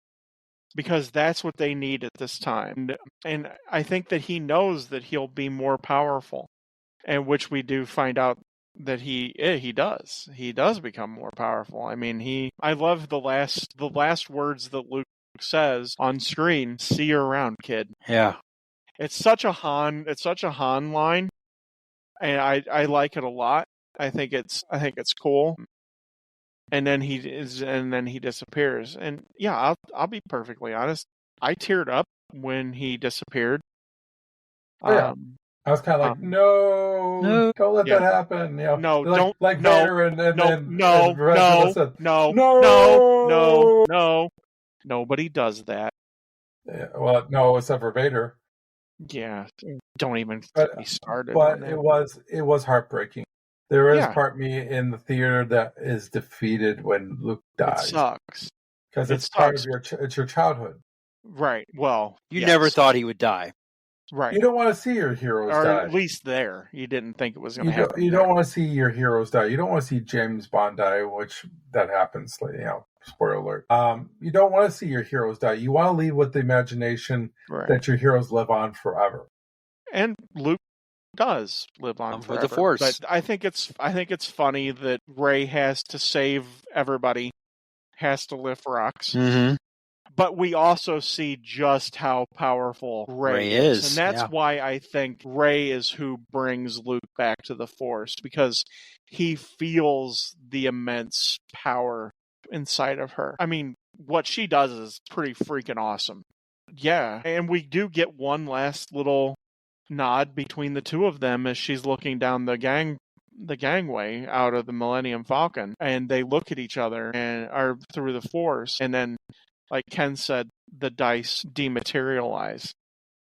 because that's what they need at this time. And I think that he knows that he'll be more powerful, and which we do find out that he does. He does become more powerful. I mean, I love the last words that Luke says on screen, "See you around, kid." Yeah. It's such a Han line, and I like it a lot. I think it's cool. And then he disappears. And yeah, I'll be perfectly honest. I teared up when he disappeared. I was kind of like, no, don't let that happen. No, don't. Like no, Vader no. Nobody does that. Yeah, well, no, except for Vader. Yeah, don't even get me started. But it was heartbreaking. There is part of me in the theater that is defeated when Luke dies. It sucks. Because it's part of your childhood. Right. Well, you never thought he would die. Right. You don't want to see your heroes die. Or at least there. You didn't think it was going to happen. You don't want to see your heroes die. You don't want to see James Bond die, which that happens, spoiler alert. You don't want to see your heroes die. You want to leave with the imagination that your heroes live on forever. And Luke does live on forever. With the Force. But I think it's funny that Rey has to save everybody, has to lift rocks. Mm-hmm. But we also see just how powerful Rey is. And that's why I think Rey is who brings Luke back to the Force, because he feels the immense power inside of her. I mean, what she does is pretty freaking awesome. Yeah, and we do get one last little nod between the two of them as she's looking down the gangway out of the Millennium Falcon, and they look at each other and are through the Force, and then, like Ken said, the dice dematerialize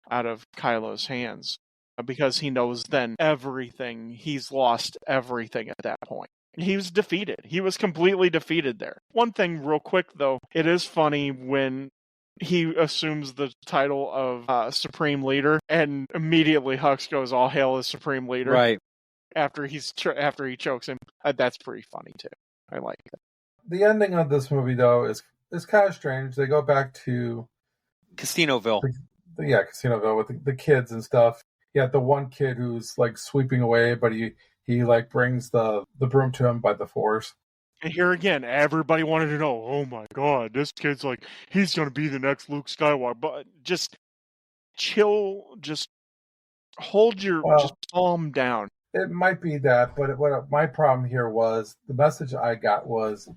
out of Kylo's hands because he knows then everything. He's lost everything at that point. He was defeated. He was completely defeated there. One thing real quick, though, it is funny when he assumes the title of Supreme Leader, and immediately Hux goes, "All hail as Supreme Leader." Right. After he chokes him. That's pretty funny, too. I like it. The ending of this movie, though, is kind of strange. They go back to Casinoville. Casinoville with the kids and stuff. You got the one kid who's like sweeping away, but he like brings the broom to him by the Force. And here again, everybody wanted to know, oh my God, this kid's like, he's going to be the next Luke Skywalker. But just chill, just hold your just calm down. It might be that, but what my problem here was, the message I got was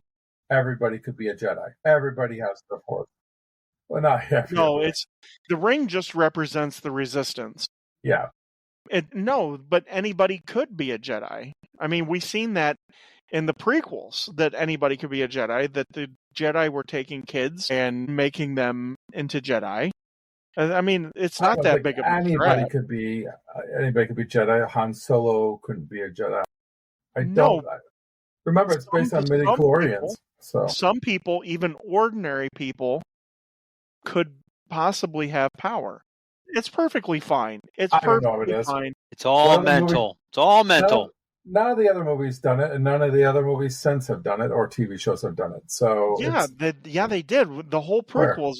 everybody could be a Jedi. Everybody has the Force. Well, not everybody. No, it's the ring just represents the Resistance. Yeah. But anybody could be a Jedi. I mean, we've seen that in the prequels, that anybody could be a Jedi, that the Jedi were taking kids and making them into Jedi. I mean, it's not that big of a anybody could be Jedi. Han Solo couldn't be a Jedi. Remember, it's based on midichlorians. So some people, even ordinary people, could possibly have power. It's perfectly fine. It's perfectly fine. It's all mental. It's all mental. None of the other movies done it, and none of the other movies since have done it, or TV shows have done it. So they did. The whole prequels,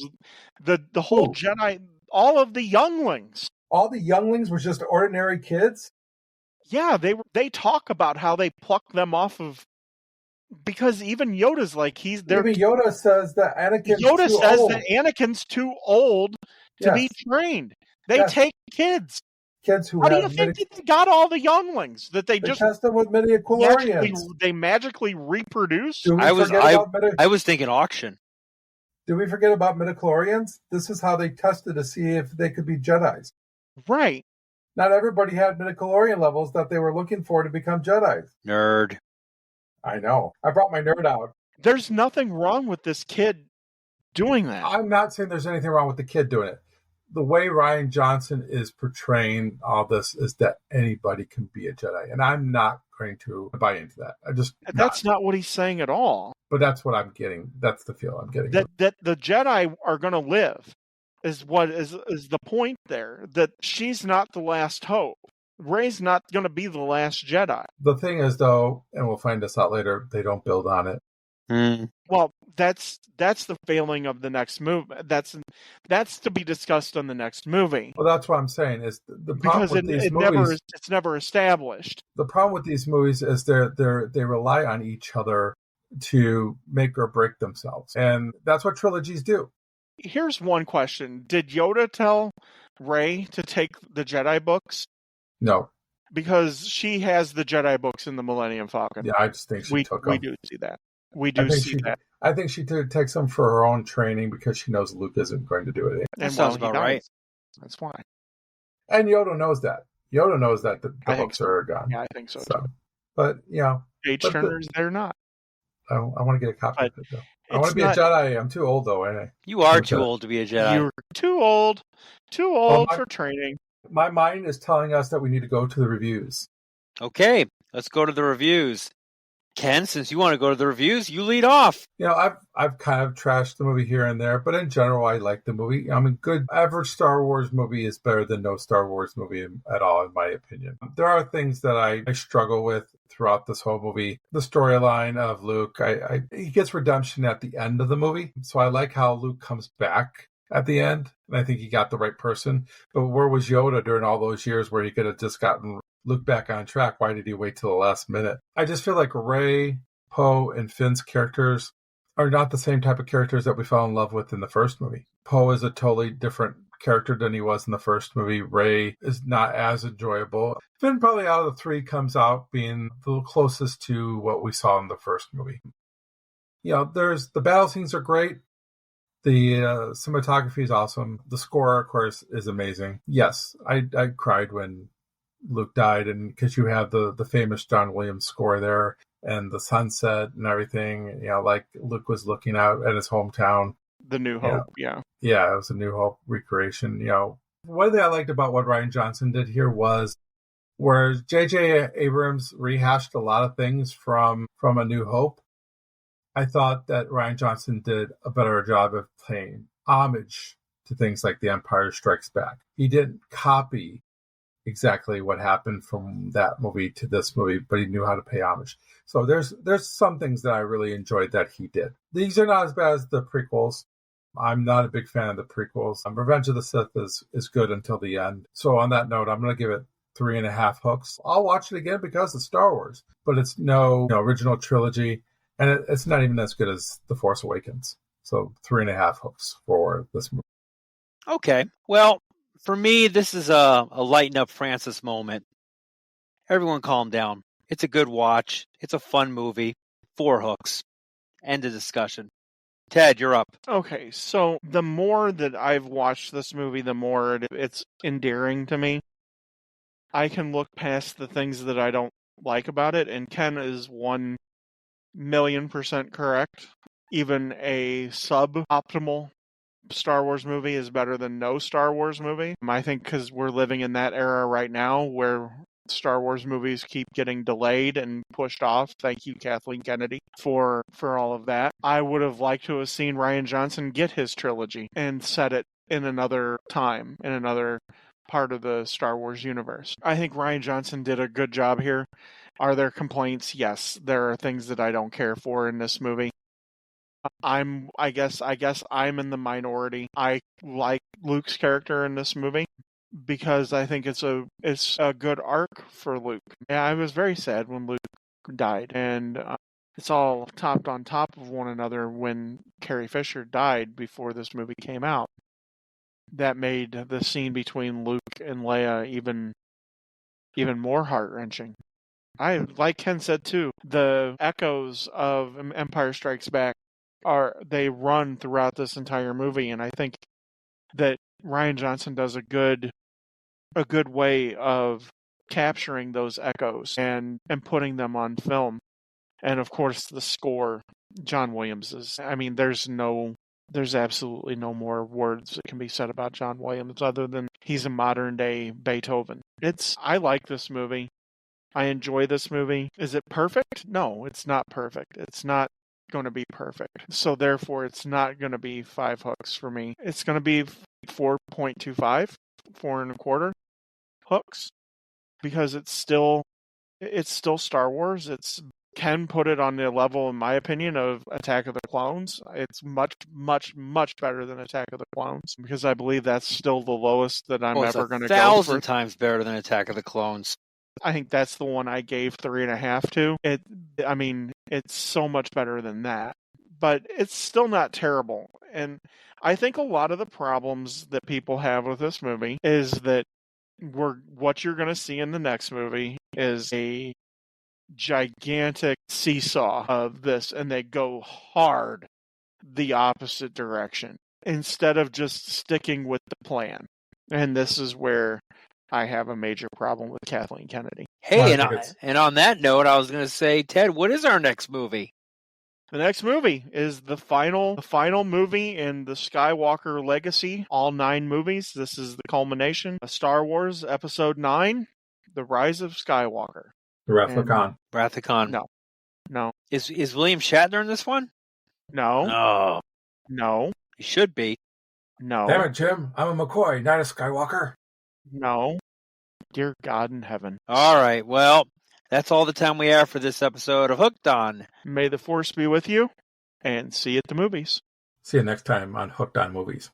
the whole Jedi, all of the younglings. All the younglings were just ordinary kids? Yeah, they talk about how they pluck them off of, because even Yoda's like, Yoda says that Anakin's too old to be trained. They take kids. Kids who How do you think they got all the younglings that they just test them with midichlorians? They magically reproduce? I was thinking auction. Did we forget about midichlorians? This is how they tested to see if they could be Jedis. Right. Not everybody had midichlorian levels that they were looking for to become Jedis. Nerd. I know. I brought my nerd out. There's nothing wrong with this kid doing that. I'm not saying there's anything wrong with the kid doing it. The way Rian Johnson is portraying all this is that anybody can be a Jedi. And I'm not going to buy into that. That's not what he's saying at all. But that's what I'm getting. That's the feel I'm getting. That the Jedi are going to live is what is the point there. That she's not the last hope. Rey's not going to be the last Jedi. The thing is, though, and we'll find this out later, they don't build on it. Well, that's the failing of the next movie. That's to be discussed on the next movie. Well, that's what I'm saying is the problem with these movies. It's never established. The problem with these movies is they rely on each other to make or break themselves, and that's what trilogies do. Here's one question: did Yoda tell Rey to take the Jedi books? No, because she has the Jedi books in the Millennium Falcon. Yeah, I just think she took them. We do see that. We do see that. I think she takes them for her own training because she knows Luke isn't going to do it. That sounds about right. That's why. And Yoda knows that. Yoda knows that the books are gone. Yeah, I think so too. But, Page turners, they're not. I want to get a copy of it, though. I want to be a Jedi. I'm too old, though, ain't I? You are too old to be a Jedi. You're too old. Too old for training. My mind is telling us that we need to go to the reviews. Okay, let's go to the reviews. Ken, since you want to go to the reviews, you lead off. I've kind of trashed the movie here and there, but in general, I like the movie. I mean, good average Star Wars movie is better than no Star Wars movie at all, in my opinion. There are things that I struggle with throughout this whole movie. The storyline of Luke, he gets redemption at the end of the movie, so I like how Luke comes back at the end, and I think he got the right person. But where was Yoda during all those years where he could have just gotten Luke back on track? Why did he wait till the last minute? I just feel like Rey, Poe, and Finn's characters are not the same type of characters that we fell in love with in the first movie. Poe is a totally different character than he was in the first movie. Rey is not as enjoyable. Finn probably out of the three comes out being the closest to what we saw in the first movie. There's the battle scenes are great. The cinematography is awesome. The score, of course, is amazing. Yes, I cried when Luke died, and because you have the famous John Williams score there and the sunset and everything, like Luke was looking out at his hometown. The New Hope, yeah. Yeah, it was a New Hope recreation. One thing I liked about what Rian Johnson did here was whereas J.J. Abrams rehashed a lot of things from A New Hope, I thought that Rian Johnson did a better job of paying homage to things like The Empire Strikes Back. He didn't copy exactly what happened from that movie to this movie, but he knew how to pay homage. So there's some things that I really enjoyed that he did. These are not as bad as the prequels. I'm not a big fan of the prequels. Revenge of the Sith is good until the end. So on that note, I'm going to give it 3.5 hooks. I'll watch it again because it's Star Wars, but it's no original trilogy, and it's not even as good as The Force Awakens. So 3.5 hooks for this movie. Okay. Well, for me, this is a lighten up Francis moment. Everyone calm down. It's a good watch. It's a fun movie. 4 hooks. End of discussion. Ted, you're up. Okay, so the more that I've watched this movie, the more it's endearing to me. I can look past the things that I don't like about it, and Ken is 1,000,000% correct. Even a suboptimal Star Wars movie is better than no Star Wars movie. I think because we're living in that era right now where Star Wars movies keep getting delayed and pushed off. Thank you, Kathleen Kennedy, for all of that. I would have liked to have seen Rian Johnson get his trilogy and set it in another time, in another part of the Star Wars universe. I think Rian Johnson did a good job here. Are there complaints? Yes, there are things that I don't care for in this movie. I guess I'm in the minority. I like Luke's character in this movie because I think it's a good arc for Luke. Yeah, I was very sad when Luke died, and it's all topped on top of one another when Carrie Fisher died before this movie came out. That made the scene between Luke and Leia even more heart-wrenching. Like Ken said too, the echoes of Empire Strikes Back they run throughout this entire movie, and I think that Rian Johnson does a good way of capturing those echoes and putting them on film. And of course the score, John Williams there's absolutely no more words that can be said about John Williams other than he's a modern day Beethoven. I like this movie. I enjoy this movie. Is it perfect? No, it's not perfect. It's not going to be perfect. So therefore it's not going to be 5 hooks for me. It's going to be 4.25, 4.25 hooks, because it's still Star Wars. Can put it on the level, in my opinion, of Attack of the Clones. It's much, much, much better than Attack of the Clones, because I believe that's still the lowest that I'm ever going to go for. 1,000 times better than Attack of the Clones. I think that's the one I gave 3.5 to. It's so much better than that, but it's still not terrible. And I think a lot of the problems that people have with this movie is that what you're going to see in the next movie is a gigantic seesaw of this, and they go hard the opposite direction instead of just sticking with the plan. And this is where I have a major problem with Kathleen Kennedy. Hey, and on that note, I was going to say, Ted, what is our next movie? The next movie is the final movie in the Skywalker legacy, all 9 movies. This is the culmination of Star Wars Episode IX, The Rise of Skywalker. Wrath of Khan. Wrath of Khan. No. Is William Shatner in this one? No. No. He should be. No. Damn it, Jim. I'm a McCoy, not a Skywalker. No. Dear God in heaven. All right. Well, that's all the time we have for this episode of Hooked On. May the Force be with you, and see you at the movies. See you next time on Hooked on Movies.